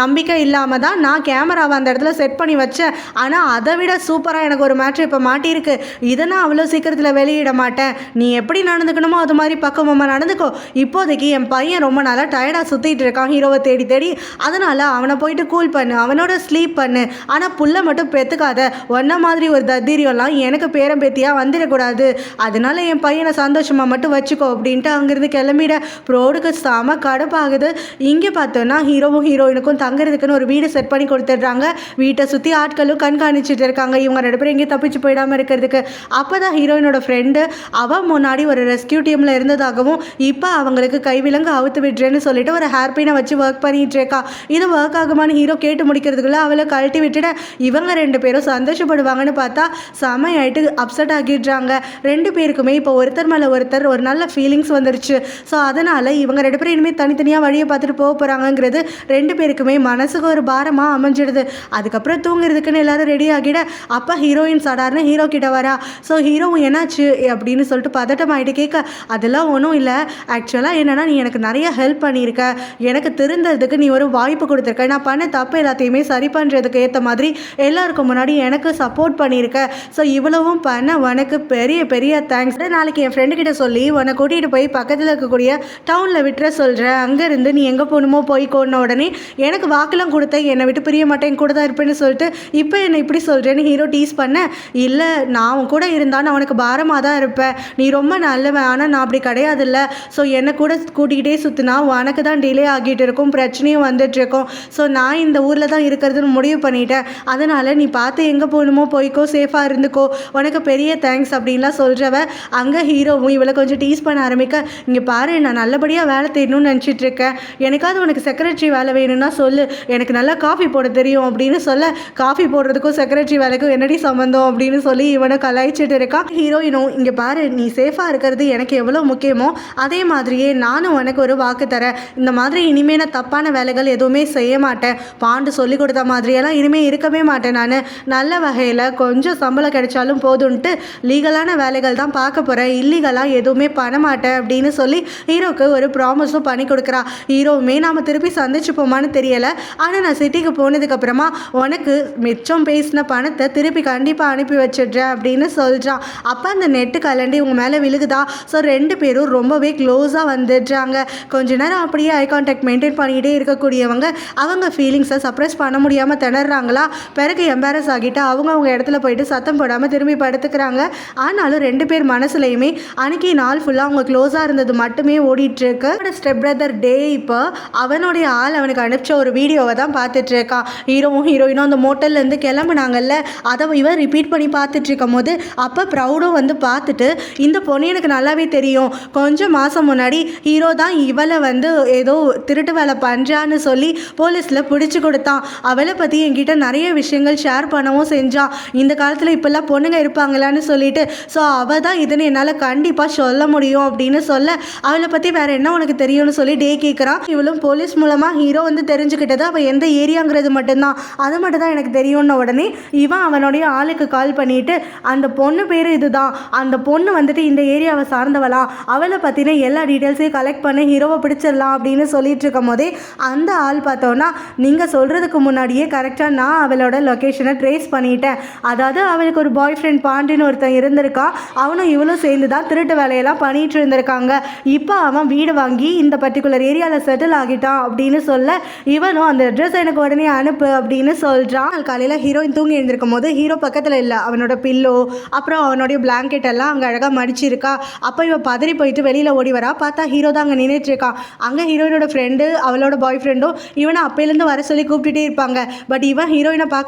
நம்பிக்கை இல்லாமல் தான் நான் கேமராவை அந்த இடத்துல செட் பண்ணி வச்சேன். ஆனால் அதை விட சூப்பராக எனக்கு ஒரு மேட்ரு இப்போ மாட்டியிருக்கு, இதை நான் அவ்வளோ சீக்கிரத்தில் வெளியிட மாட்டேன், நீ எப்படி நடந்துக்கணுமோ அது மாதிரி பக்குவமாக நடந்துக்கோ. இப்போதைக்கு என் பையன் ரொம்ப நாளாக டயர்டாக சுற்றிட்டு இருக்கான் ஹீரோவை தேடி தேடி, அதனால் அவனை போயிட்டு கூல் பண்ணு, அவனோட ஸ்லீப் பண்ணு, ஆனால் புள்ள மட்டும் பெற்றுக்காத, ஒன்றை மாதிரி ஒரு தத்திரியெல்லாம் எனக்கு பேரம் பேத்தியாக வந்துடக்கூடாது, அதனால என் பையனை சந்தோஷமாக மட்டும் வச்சுக்கோ அப்படின்ட்டு அங்கேருந்து கிளம்பிட. ப்ரோடுக்கு செம கடுப்பாகுது. இங்கே பார்த்தோன்னா ஹீரோவும் ஹீரோயினுக்கும் தங்குறதுக்குன்னு ஒரு வீடு செட் பண்ணி கொடுத்துட்றாங்க. வீட்டை சுற்றி ஆட்களும் கண்காணிச்சிட்டு இருக்காங்க, இவங்க 2 பேரும் எங்கேயும் தப்பிச்சு போயிடாமல் இருக்கிறதுக்கு. அப்போ தான் ஹீரோயினோட ஃப்ரெண்டு அவள் முன்னாடி ஒரு ரெஸ்கியூ டீமில் இருந்ததாகவும் இப்போ அவங்களுக்கு கைவிலங்கு அவுத்து விட்டுறேன்னு சொல்லிட்டு ஒரு ஹேர்பினை வச்சு ஒர்க் பண்ணிகிட்டு இருக்கா. இது ஒர்க் ஆகுமான்னு ஹீரோ கேட்டு முடிக்கிறதுக்குள்ளே அவளை கழட்டி விட்டுட இவங்க 2 பேரும் சந்தோஷப்படுவாங்கன்னு பார்த்தா செமையாயிட்டு அப்செட் ஆகிடுறாங்க. 2 பேருக்குமே இப்போ ஒருத்தர் மேலே ஒருத்தர் ஒரு நல்ல ஃபீலிங்ஸ் வந்துருச்சு. ஸோ அதனால் இவங்க 2 பேரும் இனிமேல் தனித்தனியாக வழியை பார்த்துட்டு போக போகிறாங்கங்கிறது 2 பேருக்குமே மனசுக்கு ஒரு பாரமாக அமைஞ்சிடுது. அதுக்கப்புறம் தூங்குறதுக்குன்னு எல்லாரும் ரெடி ஆகிட அப்போ ஹீரோயின் சாதாரண ஹீரோ கிட்ட வரா. ஸோ ஹீரோவும் என்னாச்சு அப்படின்னு சொல்லிட்டு பதட்டம் ஆகிட்டு கேட்க, அதெல்லாம் ஒன்றும் இல்லை, ஆக்சுவலாக என்னென்னா நீ எனக்கு நிறைய ஹெல்ப் பண்ணியிருக்க, எனக்கு திருந்ததுக்கு நீ ஒரு வாய்ப்பு கொடுத்துருக்க, நான் பண்ண தப்பு எல்லாத்தையுமே சரி பண்ணுறதுக்கு ஏற்ற மாதிரி எல்லாருக்கும் முன்னாடி எனக்கு சப்போர்ட் பண்ணியிருக்க, ஸோ இவ்வளவும் பண்ண உனக்கு பெரிய பெரிய தேங்க்ஸ். நாளைக்கு என் ஃப்ரெண்டுக்கிட்ட சொல்லி உன்னை கூட்டிகிட்டு போய் பக்கத்தில் இருக்கக்கூடிய டவுனில் விட்டுற சொல்கிறேன், அங்கேருந்து நீ எங்கே போகணுமோ போய்க்கோன்ன உடனே எனக்கு வாக்கெல்லாம் கொடுத்த, என்னை விட்டு பிரிய மாட்டேன் கூட தான் இருப்பேன்னு சொல்லிட்டு இப்போ என்னை இப்படி சொல்கிறேன்னு ஹீரோ டீஸ் பண்ண, இல்லை நான் அவன் கூட இருந்தால் நான் உனக்கு பாரமாக தான் இருப்பேன், நீ ரொம்ப நல்லவன், ஆனால் நான் அப்படி கிடையாதுல்ல, ஸோ என்னை கூட கூட்டிக்கிட்டே சுற்றினா உனக்கு தான் டிலே ஆகிட்டு இருக்கும், பிரச்சனையும் வந்துட்டுருக்கும், ஸோ நான் இந்த ஊரில் தான் இருக்கிறதுன்னு முடிவு பண்ணிட்டேன், அதனால் நீ பார்த்து எங்கே போகணுமோ போய்க்கோ, சேஃபாக இருந்துக்கோ, உனக்கு பெரிய தேங்க்ஸ் அப்படின்லாம் சொல்கிறவ. அங்கே ஹீரோவும் இவளை கொஞ்சம் டீஸ் பண்ண ஆரம்பிக்க, இங்கே பாரு நான் நல்லபடியாக வேலை தேடணும்னு நினச்சிட்ருக்கேன், எனக்காவது உனக்கு செக்ரட்டரி வேலை வேணும்னா சொல்லு, எனக்கு நல்லா காஃபி போட தெரியும் அப்படின்னு சொல்ல, காஃபி போடுறதுக்கும் செக்ரட்டரி வேலைக்கும் என்னடி சம்மந்தம் அப்படின்னு சொல்லி இவனை கலாய்ச்சிட்டு இருக்கான். ஹீரோயினும் இங்கே பாரு நீ சேஃபாக இருக்கிறது எனக்கு எவ்வளோ முக்கியமோ அதே மாதிரியே நான் நானும் உனக்கு ஒரு வாக்கு தரேன், இந்த மாதிரி இனிமேல் நான் தப்பான வேலைகள் எதுவுமே செய்ய மாட்டேன், பாண்டு சொல்லி கொடுத்த மாதிரியெல்லாம் இனிமேல் இருக்கவே மாட்டேன், நான் நல்ல வகையில் கொஞ்சம் சம்பளம் கிடைச்சாலும் போதுன்ட்டு லீகலான வேலைகள் தான் பார்க்க போகிறேன், இல்லீகலாக எதுவுமே பண்ண மாட்டேன் அப்படின்னு சொல்லி ஹீரோக்கு ஒரு ப்ராமிஸும் பண்ணி கொடுக்குறா. ஹீரோவுமே நாம் திருப்பி சந்திச்சுப்போமான்னு தெரியலை, ஆனால் நான் சிட்டிக்கு போனதுக்கப்புறமா உனக்கு மிச்சம் பேசின பணத்தை திருப்பி கண்டிப்பாக அனுப்பி வச்சிடுறேன் அப்படின்னு சொல்கிறான். அப்போ அந்த நெட்டு கலண்டி இவங்க மேலே விழுகுதா. ஸோ 2 பேரும் ரொம்பவே க்ளோஸாக வந்துடுறாங்க. கொஞ்ச நேரம் அப்படியே ஐ கான்டாக்ட் மெயின்டைன் பண்ணிக்கிட்டே இருக்கக்கூடியவங்க அவங்க ஃபீலிங்ஸை சப்ரெஸ் பண்ண முடியாமல் திணறாங்களா. பிறகு எம்பாரஸ் ஆகிட்டு அவங்க இடத்துல போயிட்டு சத்தம் போடாமல் திரும்பி படுத்துக்கிறாங்க. ஆனாலும் 2 பேர் மனசுலையுமே அன்னைக்கு நாள் ஃபுல்லாக அவங்க க்ளோஸாக இருந்தது மட்டுமே ஓடிட்டுருக்கு. ஸ்டெப் பிரதர் டே இப்போ அவனுடைய ஆள் அவனுக்கு அனுப்பிச்ச ஒரு வீடியோவை தான் பார்த்துட்ருக்கான். ஹீரோவும் ஹீரோயினும் அந்த மோட்டல்லேருந்து கிளம்புனாங்கல்ல, அதை இவன் ரிப்பீட் பண்ணி பார்த்துட்டு இருக்கும் போது அப்போ ப்ரௌடும் வந்து பார்த்துட்டு, இந்த பொண்ணு எனக்கு நல்லாவே தெரியும், கொஞ்சம் மாதம் முன்னாடி ஹீரோ தான் இவளை வந்து ஏதோ திருட்டு வேலை பண்ணுறான்னு சொல்லி போலீஸில் பிடிச்சி கொடுத்தான், அவளை பற்றி என்கிட்ட நிறைய விஷயங்கள் ஷேர் பண்ணவும் செஞ்சான், இந்த காலத்தில் இப்போல்லாம் பொண்ணுங்க இருப்பாங்களான்னு சொல்லிட்டு, ஸோ அவள் தான் இதுன்னு என்னால் கண்டிப்பாக சொல்ல முடியும் அப்படின்னு சொல்ல, அவளை பற்றி வேறு என்ன உனக்கு தெரியும்னு சொல்லி டே கேட்குறான். இவளும் போலீஸ் மூலமாக ஹீரோ வந்து தெரிஞ்சுக்கிட்டது அவள் எந்த ஏரியாங்கிறது மட்டும்தான், அது மட்டும் தான் எனக்கு தெரியும்னு உடனே இவன் அவனுடைய ஆளுக்கு கால் பண்ணிட்டு, அந்த பொண்ணு பேர் இதுதான், அந்த பொண்ணு வந்துட்டு இந்த ஏரியாவை சார்ந்தவளா, அவளை பற்றின எல்லா டீட்டெயில்ஸையும் கலெக்ட் பண்ணி ஹீரோவை பிடிச்சிடலாம் அப்படின்னு சொல்லிட்டு இருக்கும் போதே அந்த ஆள் பார்த்தோன்னா, நீங்கள் சொல்கிறதுக்கு முன்னாடியே கரெக்டாக நான் அவளோட லொக்கேஷனை ட்ரேஸ் பண்ணிட்டேன், அதாவது அவளுக்கு ஒரு பாய் ஃப்ரெண்ட் பாண்டின்னு ஒருத்தன் இருந்திருக்கான், அவனும் இவளும் சேர்ந்து தான் திருட்டு வேலையெல்லாம் பண்ணிட்டு இருந்திருக்காங்க, இப்போ அவன் வீடு வாங்கி இந்த பர்டிகுலர் ஏரியாவில் செட்டில் ஆகிட்டான் அப்படின்னு சொல்ல, இவனும் அந்த அட்ரஸ் எனக்கு உடனே அனுப்பு அப்படின்னு சொல்கிறான். காலையில் ஹீரோயின் தூங்கி எழுந்திருக்கும் போது ஹீரோ பக்கத்தில் இல்லை, அவனோட பில்லோ அப்புறம் அவனுடைய பிளாங்கெட் எல்லாம் அங்கே அழகாக மடிச்சிருக்கா. அப்போ இவன் பதறி போயிட்டு வெளியில் ஓடி வரா. பார்த்தா ஹீரோ தான் அங்கே நின்றுட்டு இருக்கான். அங்கே ஹீரோயினோட ஃப்ரெண்டு அவளோட பாய் ஃப்ரெண்டும் இவனை அப்பையிலேருந்து வர சொல்லி கூப்பிட்டுட்டே இருப்பாங்க. பட் இவன் ஹீரோயினை பார்க்க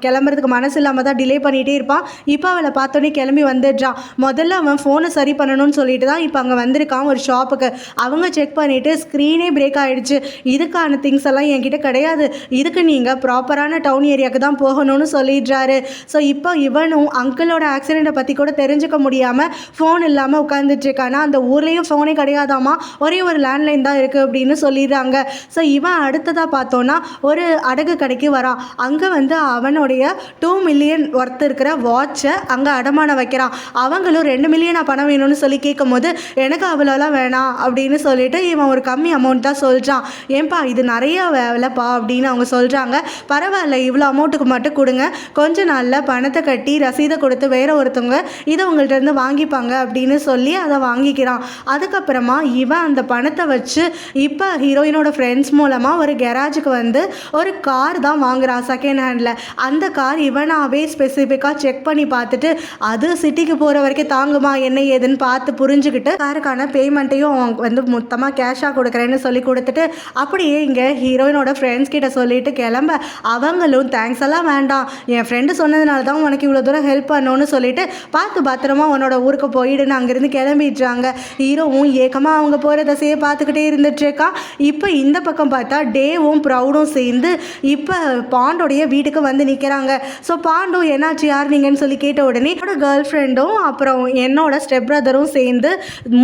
கிளம்புறதுக்கு மனசு இல்லாமல் தான் டிலே பண்ணிகிட்டே இருப்பான். இப்போ அவளை பார்த்தோன்னே கிளம்பி வந்துடுறான். முதல்ல அவன் ஃபோனை சரி பண்ணணும்னு சொல்லிட்டு தான் இப்போ அங்கே வந்திருக்கான் ஒரு ஷாப்புக்கு. அவங்க செக் பண்ணிவிட்டு ஸ்க்ரீனே பிரேக் ஆகிடுச்சு, இதுக்கான திங்ஸ் எல்லாம் என்கிட்ட கிடையாது, இதுக்கு நீங்கள் ப்ராப்பரான டவுன் ஏரியாவுக்கு தான் போகணும்னு சொல்லிடுறாரு. ஸோ இப்போ இவனும் அங்கிளோட ஆக்சிடெண்ட்டை பற்றி கூட தெரிஞ்சுக்க முடியாமல் ஃபோன் இல்லாமல் உட்காந்துட்ருக்கானா. அந்த ஊர்லேயும் ஃபோனே கிடையாதாமா, ஒரே ஒரு லேண்ட்லைன் தான் இருக்குது அப்படின்னு சொல்லிடுறாங்க. ஸோ இவன் அடுத்ததாக பார்த்தோன்னா ஒரு அடகு கடைக்கு வரான். அங்கே வந்து அவனுடைய 2 மில்லியன் ஒர்த் இருக்கிற வாட்சை அங்கே அடமானம் வைக்கிறான். அவங்களும் 2 மில்லியன் பணம் வேணும்னு சொல்லி கேட்கும் போது எனக்கு அவ்வளோலாம் வேணாம் அப்படின்னு சொல்லிட்டு இவன் ஒரு கம்மி அமௌண்ட் தான் சொல்கிறான். ஏன்பா இது நிறைய வேலைப்பா அப்படின்னு அவங்க சொல்கிறாங்க. பரவாயில்ல, இவ்வளோ அமௌண்ட்டுக்கு மட்டும் கொடுங்க, கொஞ்ச நாளில் பணத்தை கட்டி ரசீதை கொடுத்து வேற ஒருத்தவங்க இதை உங்கள்கிட்ட இருந்து வாங்கிப்பாங்க அப்படின்னு சொல்லி அதை வாங்கிக்கிறான். அதுக்கப்புறமா இவன் அந்த பணத்தை வச்சு இப்போ ஹீரோயினோட ஃப்ரெண்ட்ஸ் மூலமாக ஒரு கேராஜுக்கு வந்து ஒரு கார் தான் வாங்குறான் செகண்ட் ஹேண்டில். அந்த கார் இவனாவே ஸ்பெசிஃபிக்காக செக் பண்ணி பார்த்துட்டு அது சிட்டிக்கு போகிற வரைக்கும் தாங்குமா என்ன ஏதுன்னு பார்த்து புரிஞ்சுக்கிட்டு காருக்கான பேமெண்ட்டையும் வந்து மொத்தமாக கேஷாக கொடுக்குறேன்னு சொல்லி கொடுத்துட்டு அப்படியே இங்கே ஹீரோயினோட ஃப்ரெண்ட்ஸ் கிட்ட சொல்லிட்டு கிளம்ப, அவங்களும் தேங்க்ஸ் எல்லாம் வேண்டாம், என் ஃப்ரெண்டு சொன்னதுனால தான் உனக்கு இவ்வளோ தூரம் ஹெல்ப் பண்ணணும்னு சொல்லிட்டு பார்த்து பத்திரமா உன்னோட ஊருக்கு போயிடுன்னு அங்கேருந்து கிளம்பிடுறாங்க. ஹீரோவும் ஏக்கமாக அவங்க போகிற தசையை பார்த்துக்கிட்டே இருந்துட்டுருக்கா. இப்போ இந்த பக்கம் பார்த்தா டேவும் ப்ரௌடும் சேர்ந்து இப்போ பாண்டோடைய வீட்டுக்கு வந்து நிற்கிறாங்க. ஸோ பாண்டு என்னாச்சு யார் நீங்கன்னு சொல்லி கேட்ட உடனே என்னோட கேர்ள் ஃப்ரெண்டும் அப்புறம் என்னோட ஸ்டெப் பிரதரும் சேர்ந்து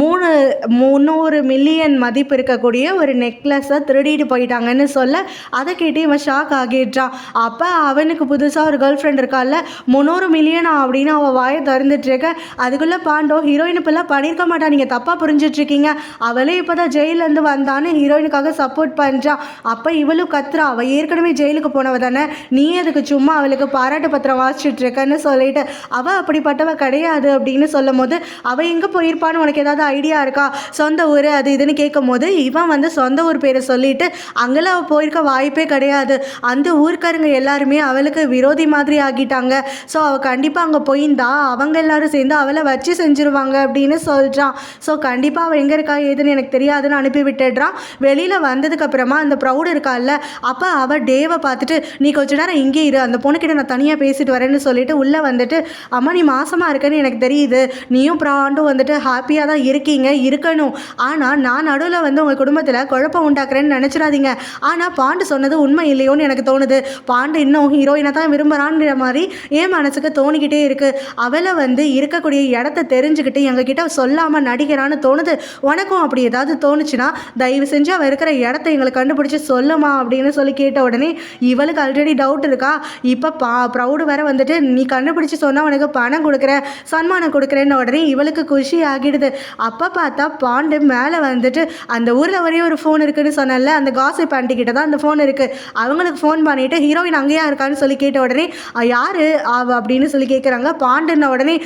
300 மில்லியன் மதிப்பு இருக்கக்கூடிய ஒரு நெக்லஸை திருடிட்டு போயிட்டாங்கன்னு சொல்ல, அதை கேட்டு இவன் ஷாக் ஆகிடுறான். அப்போ அவனுக்கு புதுசாக ஒரு கேர்ள் ஃப்ரெண்ட் இருக்கால, 300 மில்லியனா அப்படின்னு அவள் வாயை திறந்துட்டுருக்க. அதுக்குள்ளே பாண்டோ ஹீரோயின் இப்போல்லாம் பண்ணியிருக்க மாட்டான், நீங்கள் தப்பாக புரிஞ்சிட்ருக்கீங்க, அவளே இப்போ தான் ஜெயிலேருந்து வந்தான்னு ஹீரோயினுக்காக சப்போர்ட் பண்ணுறான். அப்போ இவளும் கத்துறா, அவள் ஏற்கனவே ஜெயிலுக்கு போனவ தானே, நீ அதுக்கு சும்மா அவளுக்கு பாராட்டு பத்திரம் வாசிச்சுட்ருக்கன்னு சொல்லிட்டு, அவள் அப்படிப்பட்டவ கிடையாது அப்படின்னு சொல்லும் போது, அவள் எங்கே போயிருப்பான்னு உனக்கு ஏதாவது ஐடியா இருக்கா, சொந்த ஊர் அது இதுன்னு கேட்கும் போது இவன் வந்து சொந்த ஊர் பேரை சொல்லிட்டு அங்கெல்லாம் அவள் போயிருக்க வாய்ப்பே கிடையாது, அந்த ஊருக்காரங்க எல்லாருமே அவளுக்கு விரோதி மாதிரி ஆகிட்டாங்க, ஸோ அவள் கண்டிப்பாக அங்கே போயிருந்தா அவங்க எல்லாரும் சேர்ந்து அவளை வச்சு செஞ்சுருவாங்க அப்படின்னு சொல்கிறான். ஸோ கண்டிப்பாக அவள் எங்கே இருக்கா ஏதுன்னு எனக்கு தெரியாதுன்னு அனுப்பி விட்டுடுறான். வெளியில் வந்ததுக்கப்புறமா அந்த ப்ரௌடு இருக்கால, அப்போ அவள் டேவை பார்த்துட்டு நீ கொஞ்ச நேரம் இங்கே இரு, அந்த பொண்ணுக்கிட்ட நான் தனியாக பேசிட்டு வரேன்னு சொல்லிட்டு உள்ளே வந்துட்டு, அம்மா நீ மாசமாக இருக்கேன்னு எனக்கு தெரியுது, நீயும் ப்ராண்டும் வந்துட்டு ஹாப்பியாக தான் இருக்கீங்க, இருக்கணும், ஆனால் நான் நடுவில் வந்து உங்கள் குடும்பத்தில் குழப்பம் உண்டாக்குறேன்னு நினச்சிடாதீங்க, ஆனால் பாண்டு சொன்னது உண்மை இல்லையோன்னு எனக்கு தோணுது, பாண்டு இன்னும் ஹீரோயினை தான் விரும்புகிறான்ற மாதிரி என் மனசுக்கு தோணிக்கிட்டே இருக்குது, அவளை வந்து இருக்கக்கூடிய இடத்த தெரிஞ்சுக்கிட்டு எங்ககிட்ட சொல்லாமல் நடிக்கிறான்னு தோணுது, உனக்கு உனக்கும் அப்படி ஏதாவது தோணுச்சுன்னா தயவு செஞ்சு அவள் இருக்கிற இடத்த எங்களை கண்டுபிடிச்சி சொல்லுமா அப்படின்னு சொல்லி கேட்ட உடனே இவளுக்கு ஆல்ரெடி டவுட் இருக்கா. இப்போ ப்ரௌடு வேற வந்துட்டு நீ கண்டுபிடிச்சி சொன்னால் உனக்கு பணம் கொடுக்குறேன் சன்மானம் கொடுக்குறேன்னு உடனே இவளுக்கு குஷி ஆகிடுது. அப்போ பார்த்தா பாண்டு மேலே வந்துட்டு அந்த ஊரில் ஒரே ஒரு ஃபோன் இருக்குன்னு சொன்னல, அந்த காசிப் ஆண்டி கிட்ட தான் அந்த ஃபோன் இருக்குது. அவங்களுக்கு ஃபோன் பண்ணிவிட்டு ஹீரோயின் அங்கேயா இருக்கான்னு சொல்லி கேட்ட உடனே யார் அவ அப்படின்னு சொல்லி கேட்குறாங்க. பாண்டுன்ன உடனே